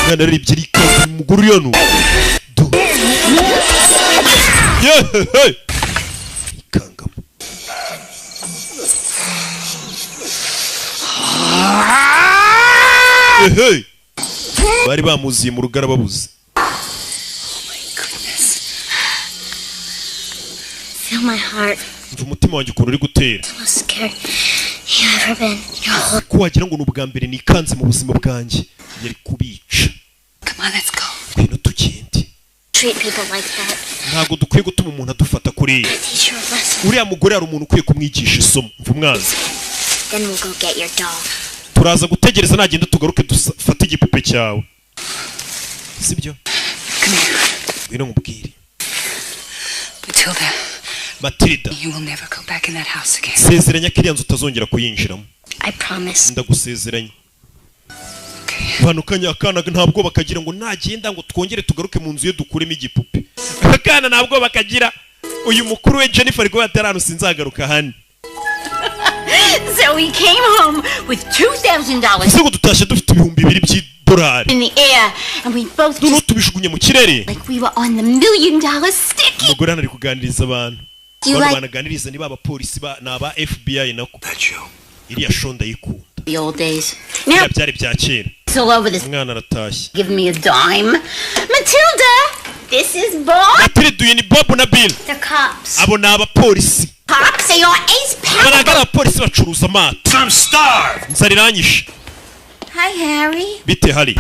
mwana riri byirika umuguru yano ikangamo bari bamuziye mu rugara babuze Feel my heart. mva umutima wanjye ukuntu uri gutera Most scared you've ever been. Your whole ko wagira ngo n'ubwa mbere nikanze mu buzima bwanjye yari kubica Come on, let's go. ngwino tugende treat people like that. ntabwo dukwiye gutuma umuntu adufata kuriya Teach you a lesson. uriya mugore hari umuntu ukwiye kumwigisha isomo mva umwana Then we'll go get your doll. turaza gutegereza nagenda tugaruke dufate igipupe cyawe sibyo ngwino nkubwire Matilda, Matirida you will never go back in that house again. sezeranya ko iriya nzu utazongera kuyinjiramo I promise. ndagusezeranya banukanya akana ntabwo bakagira ngo nagenda ngo twongere tugaruke mu nzu ye dukuremo igipupe akana ntabwo bakagira uyu mukuru we Jennifer ariko yatarano sinzagaruka hano So we came home with $2,000 sego tutashe dufite $2,000 by'idolari in the air, and we both noneho tubishugunye mu kirere like we were on the $1 million sticky. umugore hano ari kuganiriza abantu You bano like- banaganiriza niba abapolisi n'aba FBI nako iriya shonda yikunda The old days. biriya Now byari bya kera it's all over this. umwana aratashye Give me a dime, Matilda. This is Bob. Matirida uyu ni Bob na Bill The cops. abo ni abapolisi Pops, they are ace aba power. ni abapolisi bacuruza amato I'm starved. nzara iranyishe Hi, Harry. bite hari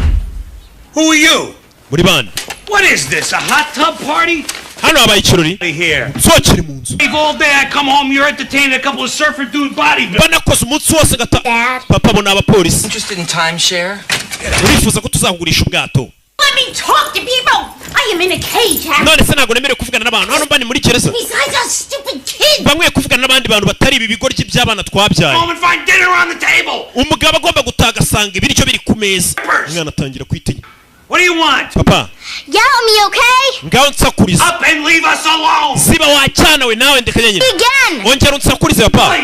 Who are you? muri bande What is this, a hot tub party? hano habaye ikirori Here. nzokere mu nzu All day I come home, you're entertaining a couple of surfer dude bodybuilders. banakoze umunsi wose gata Dad. papa abo ni abapolisi Interested in timeshare? urifuza ko tuzagurisha ubwato Let me talk to people. I am in a cage, Harry. none se ntabwo nemerewe kuvugana n'abantu hano mba ni muri gereza Besides us stupid kids. bamwe kuvugana n'abandi bantu batari ibi bigoryi by'abana twabyaye Home and find dinner on the table. umugabo agomba gutaha agasanga ibiryo biri ku meza umwana atangira kwitinya What do you want? papa Yell at me, okay? ngaho nsakuriza Up and leave us alone. ziba wacyana we nawe ndekanye nyine Again. ongera unsakurize papa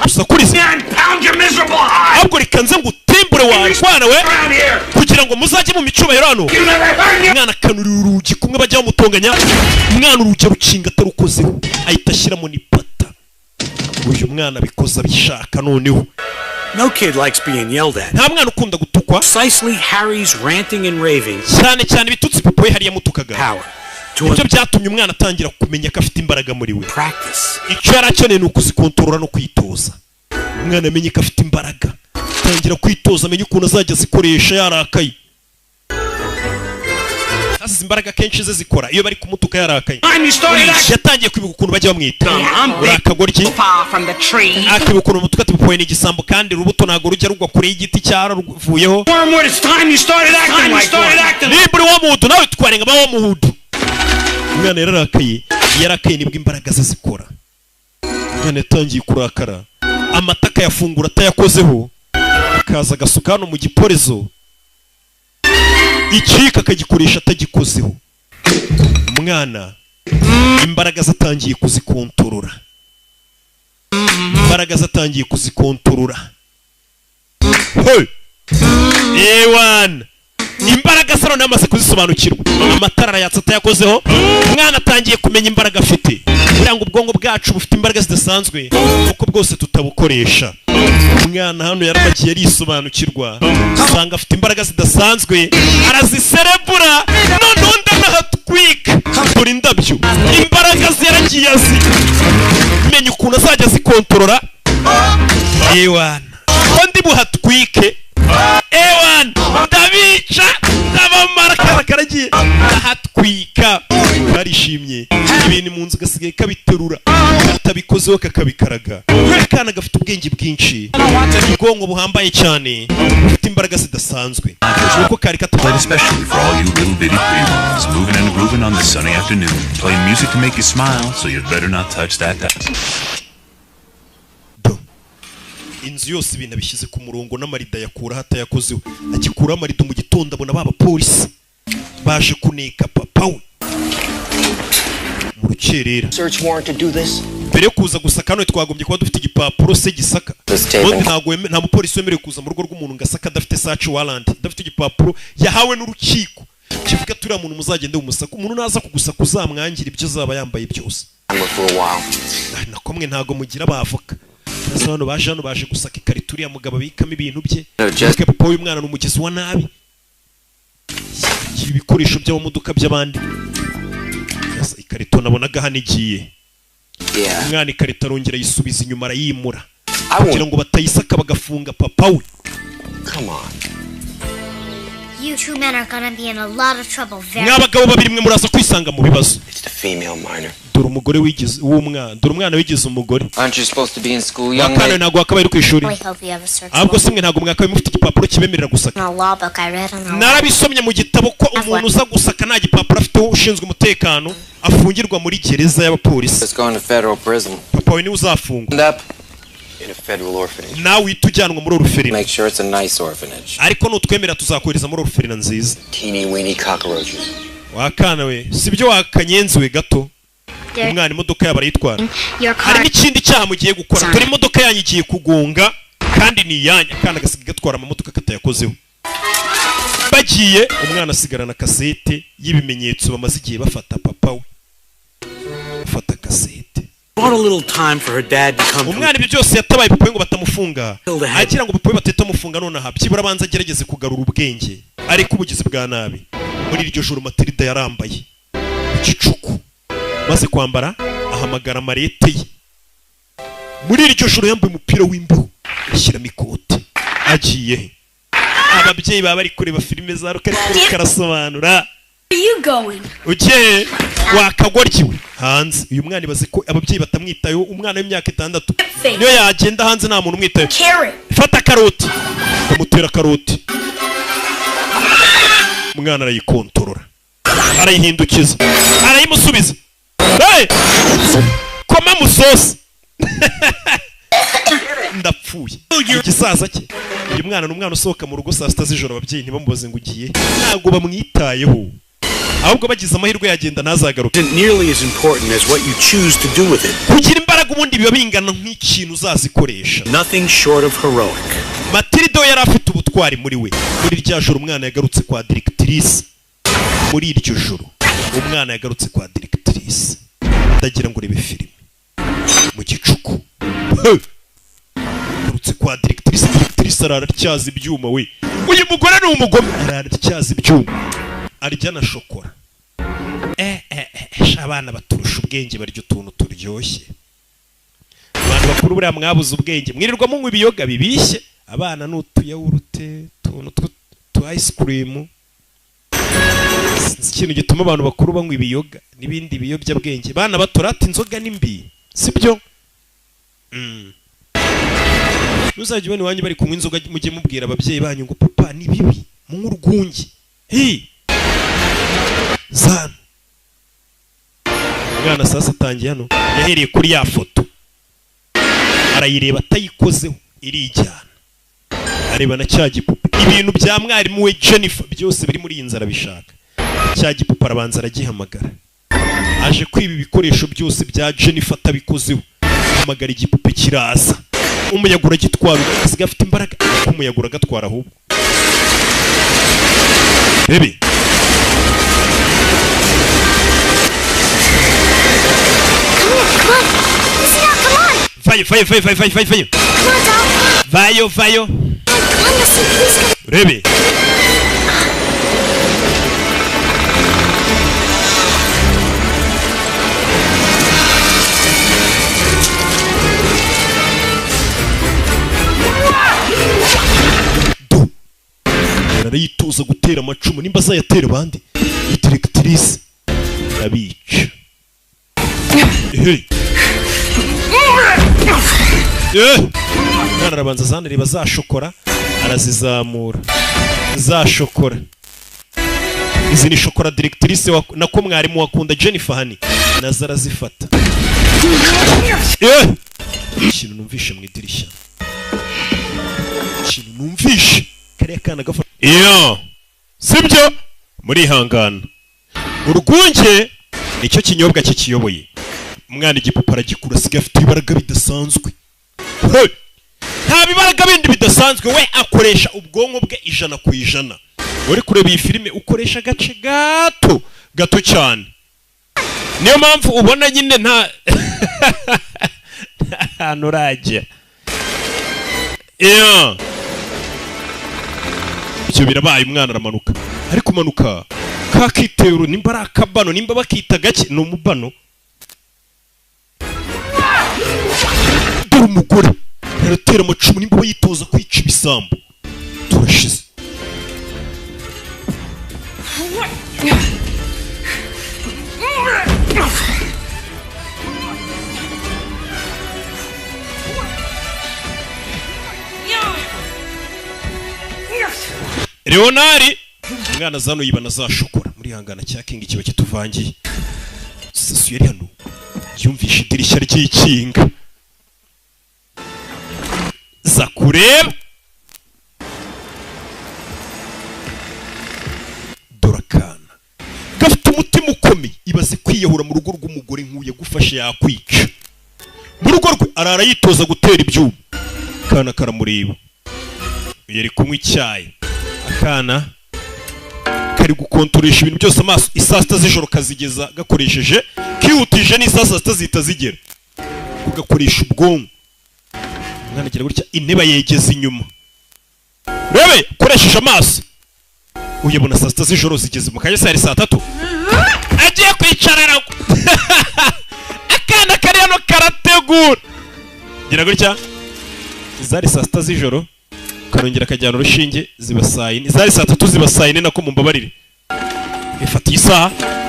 usakurize And pound your miserable heart. ahubwo reka nze ngo utimbure warwana we Around here. kugira ngo muzajye mu micubahiro hano You never heard you. umwana akanurira urugi kumwe bajya bamutonganya umwana urugi rukinga atarukozeho ahita ashyiramo n'ipata uyu mwana abikoze abishaka noneho No kid likes being yelled at. nta mwana ukunda gutukwa Precisely Harry's ranting and raving cyane cyane ibitutsi papa we hariya mutukaga power to ibyo byatumye umwana atangira kumenya ko afite imbaraga muri we practice. icyo yari akeneye ni ukuzikontorora no kwitoza umwana amenye ko afite imbaraga atangira kwitoza amenye ukuntu azajya azikoresha yarakaye azize imbaraga kenshi ze zikora iyo bari kumutuka yarakaye yatangiye kwibuka ukuntu bajya bamwita urakagoryi akibuka ukuntu umutuka atibupoye n'igisambo kandi urubuto ntago rujya rugwa kure y'igiti cyararuvuyeho nimburi wo muhudu nawe twarenga ba wo muhudu umwana yarakaye nibwo imbaraga ze zikora umwana yatangiye kurakara amataka yafungura atayakozeho akaza agasuka hano mu giporezo ikika akagikoresha atagikozeho umwana imbaraga zatangiye kuzikontorora ewana imbaraga se none yamaze kuzisobanukirwa amatara arayatsa atayakozeho umwana atangiye kumenya imbaraga afite kugira ngo ubwonko bwacu bufite imbaraga zidasanzwe kuko bwose tutabukoresha umwana hano yaramagiye arisobanukirwa usanga afite imbaraga zidasanzwe araziserebura none undi anahatwika dore indabyo imbaraga ze yaragiye azi menya ukuntu azajya azikontorora ewana undi buhatwike ewana ndabica ndabamara karagiye ndahatwika barishimye ibintu mu nzu gasigaye kabiterura atabikozeho kakabikaraga akana gafite ubwenge bwinshi ubwonko buhambaye cyane bufite imbaraga zidasanzwe nuko kari Played especially for all you little bitty pretty ones moving and grooving on this sunny afternoon, playing music to make you smile, so you'd better not touch that dice. inzu yose ibintu bishyize ku murongo n'amarida yakura hatayakozeho agikura amarido mu gitondo abona baba polisi baje kuneka papa we mu rukerera mbere yo kuza gusaka none twagombye kuba dufite igipapuro se gisaka nta mupolisi wemerewe kuza mu rugo rw'umuntu ngo asaka adafite search warrant adafite igipapuro yahawe n'urukiko kivuga turiya muntu muzagende umusaka umuntu naza kugusaka uzamwangira ibyo azaba yambaye byose nakomwe ntago mugira abavoka hano baje gusaka ikarito uriya mugabo abikamo ibintu bye ariko papa w'umwana ni umugezi wa nabi ibikoresho by'amamodoka by'abandi ikarito nabonaga hano igiye umwana ikarito arongera yisubiza inyuma arayimura kugira ngo batayisaka bagafunga papa we. You two men are gonna be in a lot of trouble very soon. Mwabagabo babiri mwe muraza kwisanga mu bibazo. Dore umugore wigize w'umwana, dore umwana wigize umugore. Aren't you supposed to be in school, young lady? Ntabwo akabaye ku ishuri. Ahubwo simwe ntabwo mwakabaye mufite igipapuro kibemerera gusaka. Narabisomye mu gitabo ko umuntu uza gusaka nta gipapuro afite ushinzwe umutekano afungirwa muri gereza y'abapolisi. Papa we ni uzafungwa. In a federal orphanage. Nawe itujyanwa muri orphelinat. Make sure it's a nice orphanage. Ariko nutwemera tuzakohereza muri orphelinat nziza. Teeny weeny cockroaches. Wakana we, sibyo wakanyenziwe gato. Umwana imodoka yabarayitwara. Hari n'ikindi cyaha mugiye gukora. Turi imodoka yanyigiye kugunga kandi ni yanya kana gasiga gatwara amamodoka katayakozeho. Bagiye umwana asigarana kasete y'ibimenyetso bamaze igiye bafata papa we. Bafata kasete. Bought a little time for her dad to come. Umwana ibyo byose yatabaye papa ngo batamufunga. Agira ngo papa bateta mufunga none aha. Byibura banza gerageze kugarura ubwenge. Ariko ubugizi bwa nabi. Muri iryo joro Matirida yarambaye igicuku. Maze kwambara ahamagara marete ye. Muri iryo joro yambaye umupira w'imbeho. Ashyiramo ikote. Agiye. Ababyeyi baba bari kureba filime za Karasobanura. You going? Ugiye wakagoryiwe hanze uyu mwana ibaze ko ababyeyi batamwitayo umwana w'imyaka 6 niyo yagenda hanze nta muntu umwitayo. Fata karoti umutera karoti umwana arayikontorora arayihindukiza arayimusubiza hey koma musosi ndapfuye igisaza cye uyu mwana n'umwana usohoka mu rugo saa 6 z'ijoro ababyeyi ntibamubaze ngo ugiye ntago bamwitayeho ahubwo bagize amahirwe yagenda ntazagaruka. Nearly as important as what you choose to do with it. Kugira imbaraga ubundi biba bingana nk'ikintu uzazikoresha. Nothing short of heroic. Matirida yari afite ubutwari muri we. Muri iryo joro umwana yagarutse kwa directrice. Muri iryo joro umwana yagarutse kwa directrice. Ndagira ngo rebe filime mu gicuku. Yagarutse kwa directrice. Directrice araracyaza ibyuma we. Uyu mugore ni umugome araracyaza ibyuma. Arya na shokora. Abana baturusha ubwenge baryo tuntu turyoshye. Abantu bakuru buriya mwabuze ubwenge mwirirwa munywa ibiyoga bibishye abana n'utuyawurute tuntu tu ice cream ikintu gituma abantu bakuru banywa ibiyoga n'ibindi biyobyabwenge. Bana batorata inzoga nimbi, sibyo? Nuzajye ubona iwanyu bari kunywa inzoga mujye mubwira ababyeyi banyu ngo papa ni bibi mu urwungi. Zana. Umwana sasa atangiye hano yahereye kuri ya foto. Arayireba atayikozeho irijyana. Areba na cya gipupe. Ibintu bya mwarimu we Jennifer byose biri muri iyi nzara bishaka. Cya gipupe arabanza aragihamagara. Aje kwiba ibikoresho byose bya Jennifer atabikozeho. Hamagara igipupe kiraza. Umuyaga uragitwara asiga afite imbaraga. Umuyaga uragatwara ahubwo. Baby. Come on. Listen up, come on. Vayo. Come on, doll. Vayo. Come on, listen, please. Baby. Arayitoza gutera amacumu nimba azayatera abandi. Directrice abica. Mwana arabanza zanareba za shokora arazizamura. Za shokora. Izi ni shokora directrice nako mwarimu wakunda Jennifer hani. Naza arazifata. Ikintu numvishe mu idirishya. Ikintu numvishe. Kariya kana gafata. Sibyo? Muri hangana. Urwunge nicyo kinyobwa kikiyoboye. Umwana igipupe aragikura asiga afite ibaraga bidasanzwe. Nta bibaraga bindi bidasanzwe, we akoresha ubwonko bwe 100%. Uri kureba iyi filime ukoresha agace gato cyane. Niyo mpamvu ubona nyine nta nurajya. Icyo birabaye umwana aramanuka. Ari kumanuka kakitero nimba ari akabano nimba bakita gake ni umubano. Dore umugore aratera amacumu nimba bayitoza kwica ibisambo. Turashize. Leonari umwana zano yibana za shokora muri hangana cya King kiba kituvangiye. Sesu yari hano yumvisha idirishya ry'ikinga. Za kureba Dorakana gafite umutima ukomeye ibaze kwiyahura mu rugo rw'umugore nk'uye gufasha yakwica. Mu rugo rwe arara yitoza gutera ibyuma. Kana karamureba. Yari kunywa icyayi. Akana kari gukontoresha ibintu byose amaso. Isasta z'ijoro kazigeza gakoresheje kihutije n'isasta zita zigera. Kugakoresha ubwonko. Umwana agira gutya inteba yegeza inyuma. Rebe koresheje amaso. Uyabona sasta z'ijoro zigeze mu kanya sari 3:00. Agiye kwicarana. Akana kari hano karategura. Gira gutya. Zari sasta z'ijoro. Karongera kajyana urushinge zibasayine. Zari 3:00 zibasayine nako mumbabarire. Ifata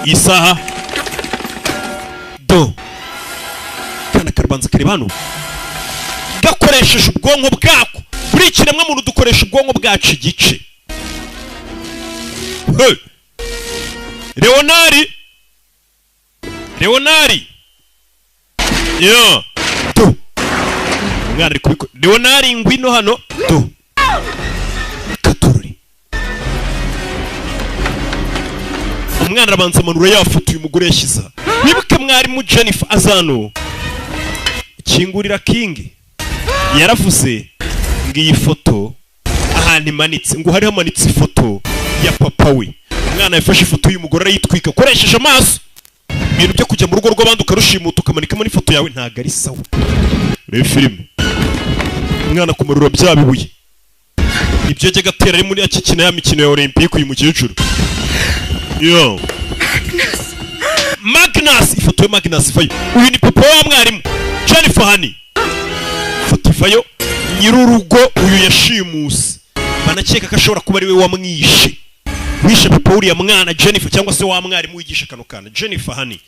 isaha. Do. Kana karbanza kari hano. Gakoresheje ubwonko bwako. Buri kiremwa muntu dukoresha ubwonko bwacu igice. Leonari. Do. Umwana ari kubiko. Leonari ngwino hano. Do. Katururi. Umwana arabanza amanura yafutuye umugore yashyiza. Wibuke mwarimu Jennifer azano. Kingurira King. Yaravuze ngiyi foto ahantu imanitse ngo hari hamanitse ifoto ya papa we. Umwana yafashe ifoto y'umugore arayitwika koresheje amaso. Ibintu byo kujya mu rugo rw'abandi ukarushimuta ukamanikamo n'ifoto yawe ntago ari sawa. Reba filime. Umwana kumarura bya bibuye. Ibyo ajya gatera ari muri akikina ya mikino ya Olympique uyu mukecuru. Magnus ifoto ya Magnus fayo. Uyu ni papa wa mwarimu Jennifer hani. Ifoto fayo nyirurugo uyu yashimuse. Banakeka ko ashobora kuba ari we wamwishe. wishe papa uriya mwana Jennifer cyangwa se wa mwarimu wigisha kano kana Jennifer hani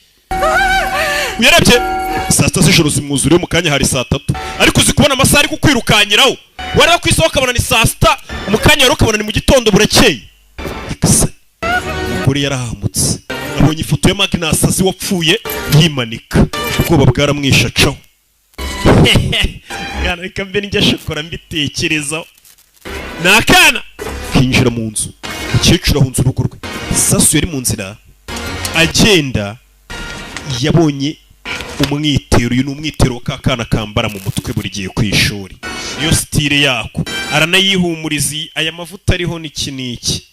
uyarebye saa sita z'ijoro zimwuzuriye mu kanya hari saa 3 ariko uzi kubona amasaha ari kukwirukanyiraho wareba ku isoko ukabona ni saa 6 mu kanya rero ukabona ni mu gitondo burakeye umugore yarahamutse abonye ifoto ya Magnus azi wapfuye yimanika ubwoba bwaramwishacaho Kana reka mbe njya shokora mbitekerezaho nakana kinjira mu nzu umukecuru ahunze urugo rwe sasu yari mu nzira agenda yabonye umwitero uyu ni umwitero kakana kambara mu mutwe buri gihe ku ishuri niyo style yako aranayihumurizi aya mavuta ariho niki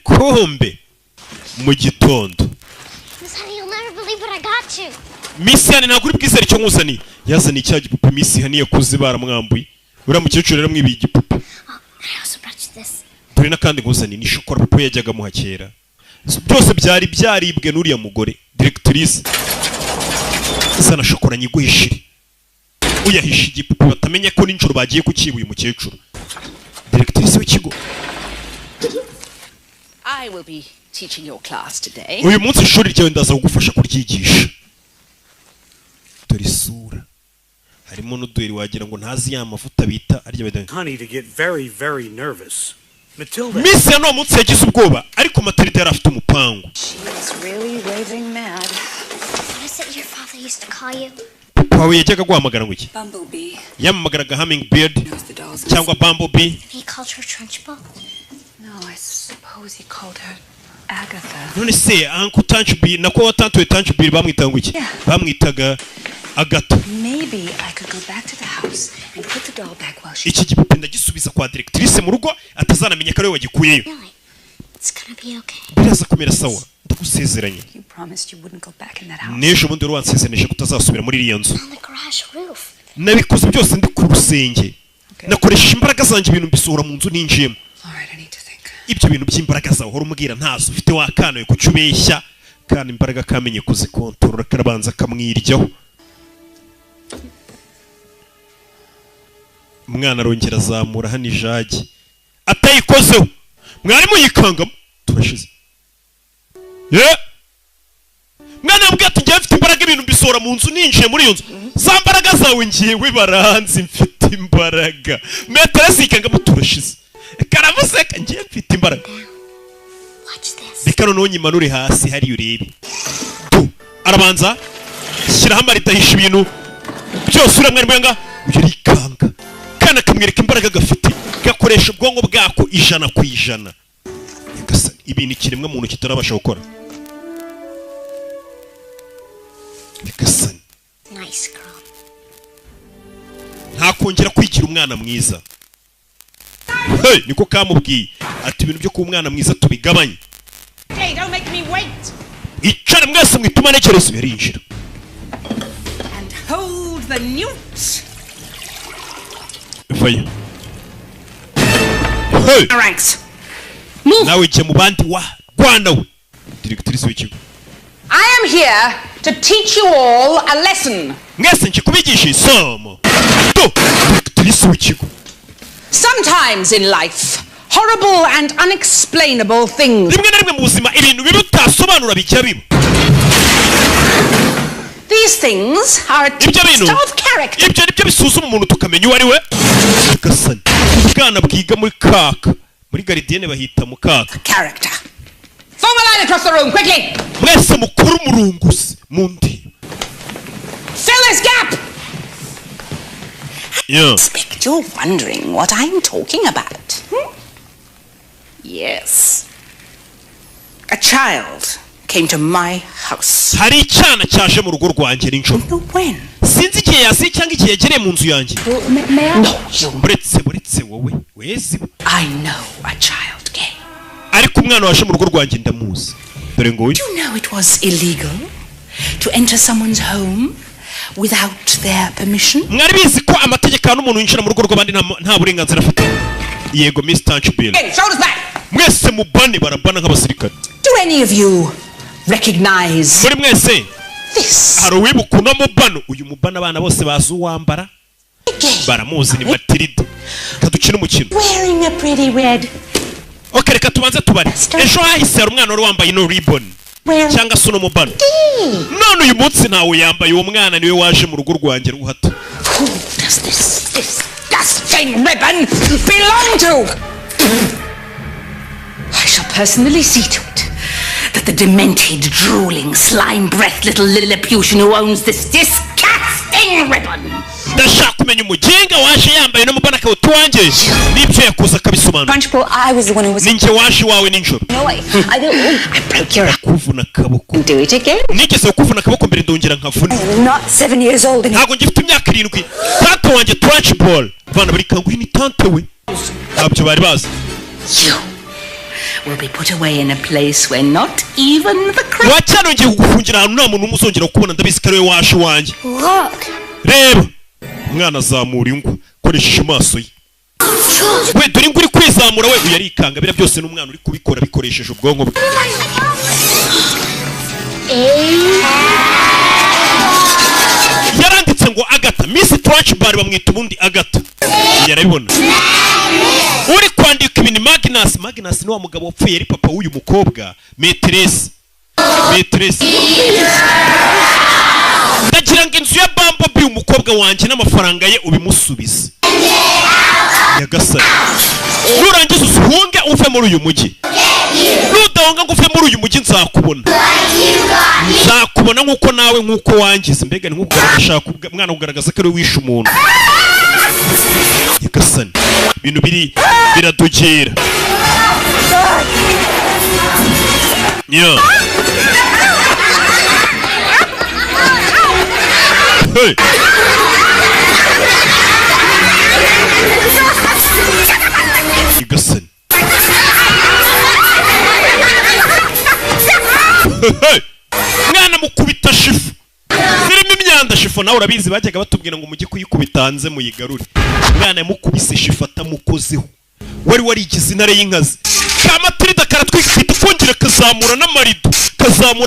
kombe mu gitondo Miss Yani naguri bwizera icyo nkuzani yazani cya gipupe Miss Yani yakuze baramwambuye uriya mukecuru rero mwibiye igipupe dore nakandi nkuzani ni shokora pupe yajyaga mu hakera byose byari byaribwe n'uriya mugore directrice sana shokora nyiguhishire uyahisha igipupe batamenye ko ninjoro bagiye kukibuye umukecuru directrice w'ikigo I will be teaching your class today. uyu munsi ishuri ryawe ndaza kugufasha kuryigisha dore isura harimo n'uduheri wagira ngo ntazi ya mavuta bita arya bedani Honey to get very, very nervous. Matilda. Miss Ya no munsi yagize ubwoba ariko Matirida yari afite umupango. She's really raving mad. What is it your father used to call you? Pawe yajyaga guhamagara ngo iki? Bumblebee. Yamamagaraga Hummingbird cyangwa Bumblebee. He called her Trunchbull. No, I suppose he called her Agatha. None se Uncle Tanchbull nako Tantu Tanchbull bamwitaga ngo iki? Bamwitaga Agatha. Maybe I could go back to the house and put the doll back while she. Iki gipupe ndagisubiza kwa directrice mu rugo atazanamenya ko ari we wagikuyeyo. It's gonna be okay. Biraza kumera sawa ndagusezeranye. You promised you wouldn't go back in that house. Nejo bundi rwansezeranije kutazasubira muri iriya nzu. On the garage roof. Nabikoze byose ndi ku rusenge. Nakoresha imbaraga zanjye ibintu bisohora mu nzu ninjiyemo. Ibyo bintu by'imbaraga zawe hora umubwira ntazo ufite wakanaye kucubeshya kandi imbaraga kamenye kuzikontorora karabanza kamwiryaho. Umwana arongera azamura hano ijagi atayikozeho mwarimu yikangamo turashize mwana yambwiye ati ngiye mfite imbaraga ibintu bisohora mu nzu ninjiye muri iyo nzu za mbaraga zawe ngiyewe baranzi mfite imbaraga meteresi yikangamo turashize karamuseka ngiye mfite imbaraga reka noneho nyimanure hasi hariya urebe arabanza shyiraho amarita ahisha ibintu byose uriya mwarimu yanga uyu arikanga kana kamwereka imbaraga gafite gakoresha ubwonko bwako 100%. Ibintu kiremwa muntu kitarabasha gukora. Nice girl. Nta kongera kwigira umwana mwiza. Hey, niko kamubwiye ati ibintu byo ku mwana mwiza tubigabanye. Hey, don't make me wait. Icara mwese mwituma nekerezo yarinjira. And hold the newt. Vayo. Hey. Ranks. Move. Nawe je mu bandi wa Rwanda we. Directrice w'ikigo. I am here to teach you all a lesson. Mwese nje kubigisha isomo. Directrice w'ikigo. Sometimes in life, horrible and unexplainable things. Rimwe na rimwe mu buzima ibintu bibi utasobanura bijya biba. These things are a test of character. Ibyo nibyo bisuzuma umuntu tukamenya uwo ari we. Gasani. Ubwana bwiga muri kaka. Muri gardienne bahita mu kaka. Character. Form a line across the room, quickly. Mwese mukuru murungusi mundi. Fill this gap. Yeah. I expect you're wondering what I'm talking about. Yes. A child came to my house. Hari icyana cyaje mu rugo rwanjye n'injoro. When? Sinzi igihe yasi cyangwa igihe yagereye mu nzu yanjye. No, buretse wowe wezi. I know a child came. Ariko umwana waje mu rugo rwanjye ndamuzi. Dore ngo Do you know it was illegal to enter someone's home without their permission? Mwari bizi ko amategeko n'umuntu yinjira mu rugo rw'abandi nta burenganzira afite. Yego Miss Tanchbull. Hey, shoulders back. Mwese mubane barabana nk'abasirikare. Do any of you recognize? Muri mwese. This. Hari uwibuka uno mubano. Uyu mubano abana bose bazi uwambara. Baramuzi ni Matirida. Kadukina umukino. Wearing a pretty red Okay, reka tubanze tubare. Ejo hahise hari umwana wari wambaye no ribbon. Cyangwa se no mubano. None uyu munsi ntawe yambaye uwo mwana niwe waje mu rugo rwanjye ruhato. Does this disgusting ribbon belong to? I shall personally see to it that the demented, drooling, slime-breathed little Lilliputian who owns this disgusting ribbon. Ndashaka kumenya umugenga waje yambaye no mubana akawuta wanjye n'ibyo yakoze akabisobanura. Punchbowl, I was the one who was. Ninjye waje wawe ninjoro. No way. I broke your. Kuvuna kaboko. Do it again. Nigeze kuvuna kaboko mbere ndongera nkavuna. I am not 7 years old anymore. Ntabwo ngifite imyaka 7. Tante wanjye Punchbowl. Bana bari kanguye ni tante we. Ntabyo bari bazi. You will be put away in a place where not even the crowd. Wacyanongeye kugufungira ahantu nta muntu umuzongera kubona ndabizi kare waje wanjye. Look. Reba. Umwana azamura ingwa koresheje amaso ye. We dore ingwa uri kwizamura we uyarikanga bira byose n'umwana uri kubikora bikoresheje ubwonko bwe. Yaranditse ngo Agata, Miss Trunchbull bamwita ubundi Agata. Yarabibona. Uri kwandika ibintu Magnus ni wa mugabo wapfuye ari papa w'uyu mukobwa, Matirida. Ndagira ngo inzu ya Bumblebee umukobwa wanjye n'amafaranga ye ubimusubize. Nyagasani. Nurangiza usuhunge uve muri uyu mujyi. Nudahunga ngo uve muri uyu mujyi nzakubona. Nzakubona nk'uko nawe nk'uko wangize. Mbega ni nk'uko urashaka mwana kugaragaza ko ari wishe umuntu. Nyagasani. Ibintu biradogera. Yeah. Hey. Igasani. Hey. Mwana mukubita shifu. Zirimo imyanda shifu nawe urabizi bajyaga batubwira ngo mujye kuyikubita hanze muyigarure. Mwana yamukubise shifu atamukozeho. Wari warigize intare y'inkazi. Matirida karatwikita kongera kazamura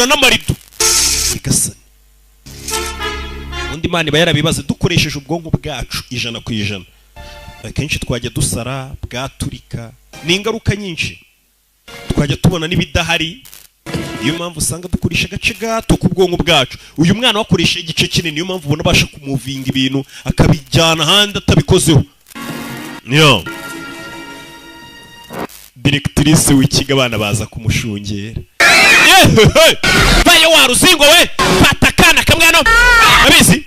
n'amarido. Igasani. Undi mani bayarabibaze dukoresheje ubwonko bwacu 100%. Akenshi twajya dusara bwaturika ni ingaruka nyinshi. Twajya tubona n'ibidahari. Iyo mpamvu usanga dukoresha agace gato ku bwonko bwacu. Uyu mwana wakoresha igice kinini niyo mpamvu ubona basha kumuvinga ibintu akabijyana handi atabikozeho. Yo. Directrice w'ikiga abana baza kumushungera. Bayo waruzingo we patakana kamwana abizi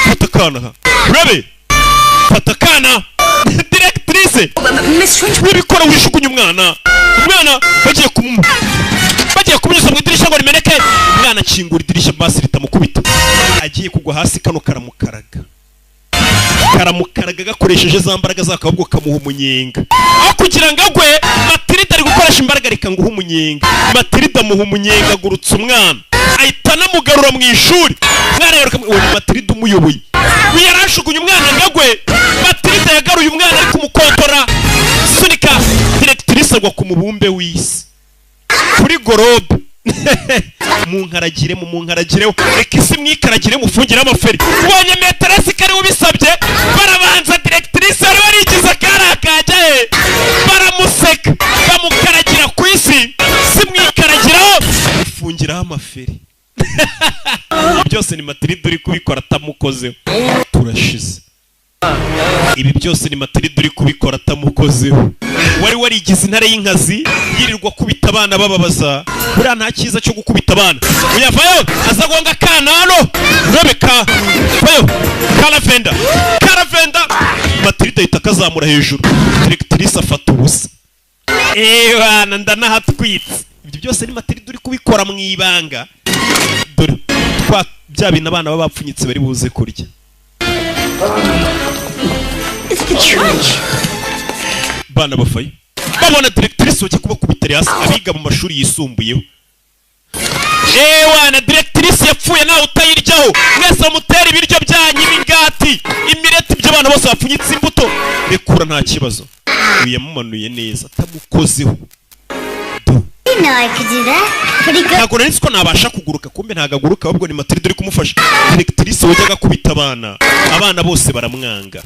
patakana rabe patakana directrice bikora wishukunye umwana bagiye kumunyuza mu idirishya ngo rimeneke umwana akingura idirishya basi ritamukubita agiye kugwa hasi kano karamukaraga gakoresheje za mbaraga zakabwo kamuha umunyenga aho kugira ngo agwe Matirida ari gukoresha imbaraga reka nguha umunyenga Matirida muha umunyenga gurutsa umwana ahita namugarura mu ishuri mwana yaruka Matirida umuyoboye yarashugunye umwana ngagwe Matirida yagaruye umwana ari kumukontora sunika directrice agwa ku mubumbe w'isi kuri gorobe munkaragire reka isi mwikaragire mufungire amaferi ubonye meteresi kari ubisabye barabanza directrice wari warigize karakajya baramuseka bamukaragira ku isi si mwikaragiraho ufungiraho amaferi byose ni Matirida uri kubikora atamukozeho turashize ibi byose ni Matirida uri kubikora atamukozeho wari warigize intare y'inkazi yirirwa kubita abana bababaza buriya nta cyiza cyo gukubita abana uyavayo azagonga kanano Rebeka vayo Karavenda Matirida ahita akazamura hejuru directrice afata ubusa bana ndanahatwitse ibyo byose ni Matirida uri kubikora mu ibanga dore bya bintu abana baba bapfunyitse bari buze kurya bana bafayo babona directrice wajya kubakubita hasi abiga mu mashuri yisumbuyeho wana directrice yapfuye nawe utayiryaho mwese mutera ibiryo byanyu imigati imireti by'abana bose bapfunyitse imbuto rekura nta kibazo uyamumanuye neza atamukozeho ntabwo nari nzi ko nabasha kuguruka kumbe ntabwo aguruka ahubwo ni Matirida uri kumufasha directrice wajyaga kubita abana bose baramwanga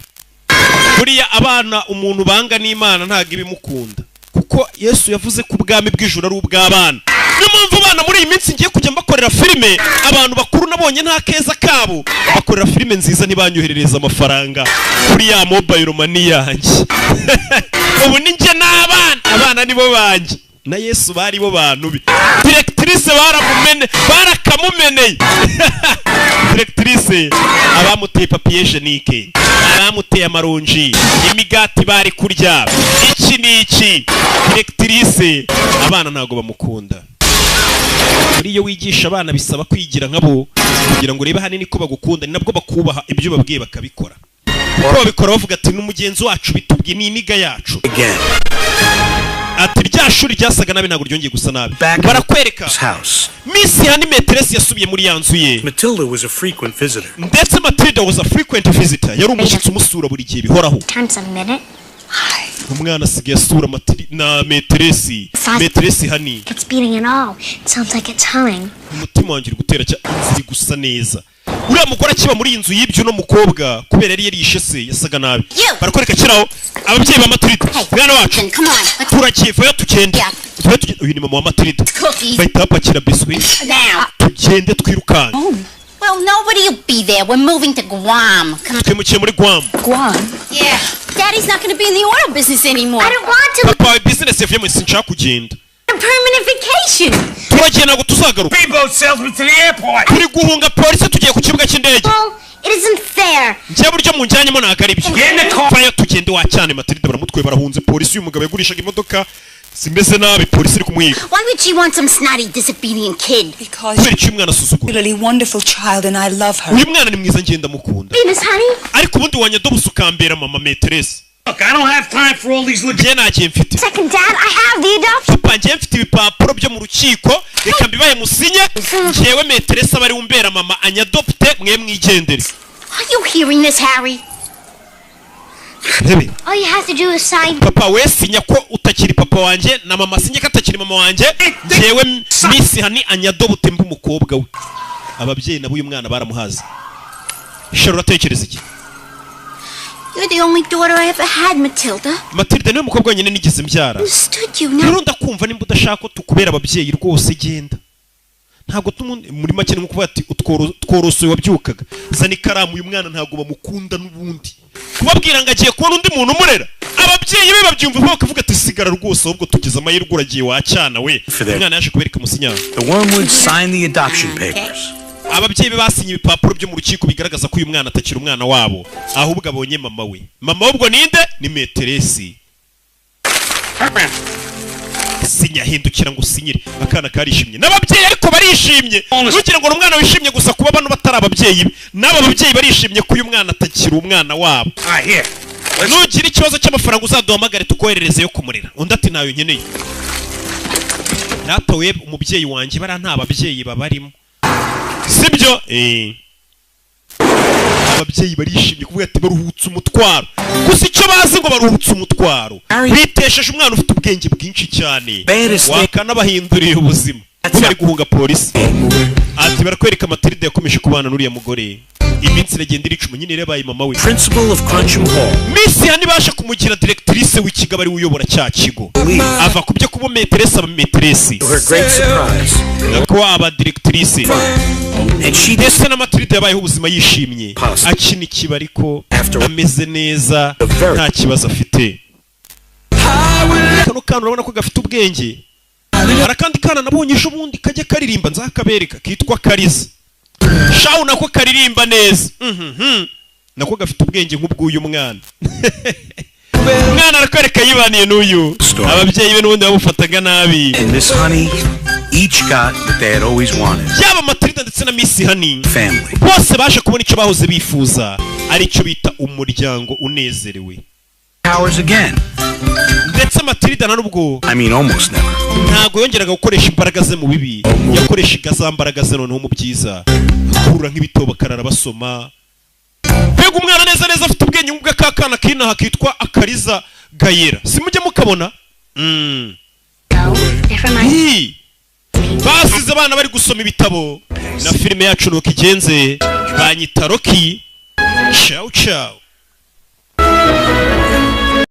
buriya abana umuntu banga n'Imana ntabwo ibimukunda kuko Yesu yavuze ko ubwami bw'ijuru ari ubw'abana. Niyo mpamvu abana muri iyi minsi ngiye kujya mbakorera filime, abantu bakuru nabonye nta keza kabo, bakorera filime nziza ntibanyoherereza amafaranga kuri ya mobile money yanjye. Ubu ni njye abana nibo banjye, na Yesu bari bo bantu bi. Directrice barakamumeneye. Directrice abamuteye papier hygienique, abamuteye amaronji, imigati bari kurya, iki niki. Directrice abana ntago bamukunda. Muri iyo wigisha abana bisaba kwigira nkabo kugira ngo urebe hanini ko bagukunda, ni nabwo bakubaha ibyo babwiye bakabikora. Kuko babikora bavuga ati n'umugenzi wacu bitubwiye ni iniga yacu. Ati rya shuri ryasaga nabi ntabwo ryongeye gusa nabi. Barakwereka Miss Hani Metresse yasubiye muri yanzu ye. Matilda was a frequent visitor. Ndetse Matirida was a frequent visitor. Yari umushyitsi umusura buri gihe bihoraho. Umwana asigaye asura na Metresse. Metresse Hani. It's beating and all. It sounds like it's hurrying. Umutima wanjye uri gutera ziri gusa neza. Uriya mugore akiba muri inzu y'ibyo no mukobwa kubera yari yarishe se yasaga nabi. Barakwereka kiraho ababyeyi ba Matirida. Mwana wacu turakivayo tugende. Uyu ni mama wa Matirida. Bahita bapakira biscuit. Tugende twirukanga. Well, nobody will be there. We're moving to Guam. Twimukiye muri Guam. Guam? Yeah. Daddy's not going to be in the oil business anymore. I don't want to. Papa, business yavuye mu sinshaka kugenda. A permanent vacation. Turagenda ngo tuzagaruka. Speedboat salesman to the airport. Turi guhunga polisi tugiye ku kibuga cy'indege. It isn't fair. Njye buryo munjyanyemo ntago ari byo. Faya tugende wa cyane Matirida baramutwe barahunze polisi y'umugabo yagurishaga imodoka. Simeze nabi polisi iri kumwiga. Why would she want some snotty disobedient kid? Because she's a really wonderful child and I love her. Uyu mwana ni mwiza ngenda mukunda. Miss Honey? Ariko ubundi wanyadobusa ukambera mama Metresse. Look, I don't have time for all these Njye nagiye mfite. Second dad, I have the adoption. Papa njye mfite ibipapuro byo mu rukiko reka mbibaye musinye. Njyewe Metresse abari umbera mama anyadopte mwe mwigendere. Are you hearing this, Harry? All you have to do is sign. Papa we sinya ko utakiri papa wanje na mama sinya ko atakiri mama wanje. Njyewe Miss Hani anyadobute mbu umukobwa we. Ababyeyi nabo uyu mwana baramuhaza. Shero uratekereza iki? You're the only daughter I ever had, Matilda. Matilda niwe mukobwa nyine nigeze mbyara. Understood you now. Rero ndakumva nimba udashaka ko tukubera ababyeyi rwose genda. Ntago muri make ni kuvuga ati utworosoye wabyukaga. Zana ikaramu uyu mwana ntago bamukunda n'ubundi. Kubabwira ngo agiye kubona undi muntu umurera. Ababyeyi be babyumva bakavuga ati sigara rwose ahubwo tugeze amahirwe uragiye wacyana we. Umwana yaje kubereka musinyana. The Wormwood signed the adoption papers. Ababyeyi be basinye ibipapuro byo mu rukiko bigaragaza ko uyu mwana atakiri umwana wabo ahubwo abonye mama we. Mama ubwo ninde? Ni Metresse. Sinya hindukira ngo usinyire akana karishimye n'ababyeyi ariko barishimye. Nugira ngo umwana wishimye gusa kuba bano batari ababyeyi n'aba babyeyi barishimye ko uyu mwana atakiri umwana wabo. Nugira ikibazo cy'amafaranga uzaduhamagare tukohererezeyo kumurira. Undi ati nayo nkeneye. Data we umubyeyi wanjye bara nta babyeyi babarimo. Sibyo? Ababyeyi barishimye kuvuga ati baruhutse umutwaro. Gusa icyo bazi ngo baruhutse umutwaro. Bitesheje umwana ufite ubwenge bwinshi cyane. Wakanabahinduriye ubuzima. Bari guhunga polisi. Ati barakwereka Matirida yakomeje kubana n'uriya mugore. Iminsi iragenda iricuma nyine yabaye mama we. Principal of Crunchum Hall. Miss Hani basha kumugira directrice w'ikigo bari uyobora cya kigo. Ava kubyo kuba Metresse aba Metresse. To her great surprise. Nako aba directrice. Ndetse na Matirida yabayeho ubuzima yishimye. Akina ikiba ariko ameze neza nta kibazo afite. Kano kana urabona ko gafite ubwenge. Harakandi kana nabonye ejo bundi kajya karirimba nzakabereka kitwa Kariza. Shawu nako karirimba neza. Nako gafite ubwenge nk'ubw'uyu mwana. Umwana arakwereka yibaniye n'uyu. Ababyeyi be n'ubundi bamufataga nabi. And Miss Honey each got what they had always wanted. Yaba Matirida ndetse na Miss Hani. Family. Bose baje kubona icyo bahoze bifuza. Ari cyo bita umuryango unezerewe. Powers again. Ndetse Matirida na nubwo almost never. Ntago yongeraga gukoresha imbaraga ze mu bibi. Yakoreshaga za mbaraga ze noneho mu byiza. Kurura nk'ibitobo karara basoma. Mbega umwana neza neza afite ubwenge nk'ubw'akana kinaha kitwa Akariza Gayera. Simujye mukabona? Basize abana bari gusoma ibitabo na filime yacu nuko igenze banyita Rocky. Ciao ciao.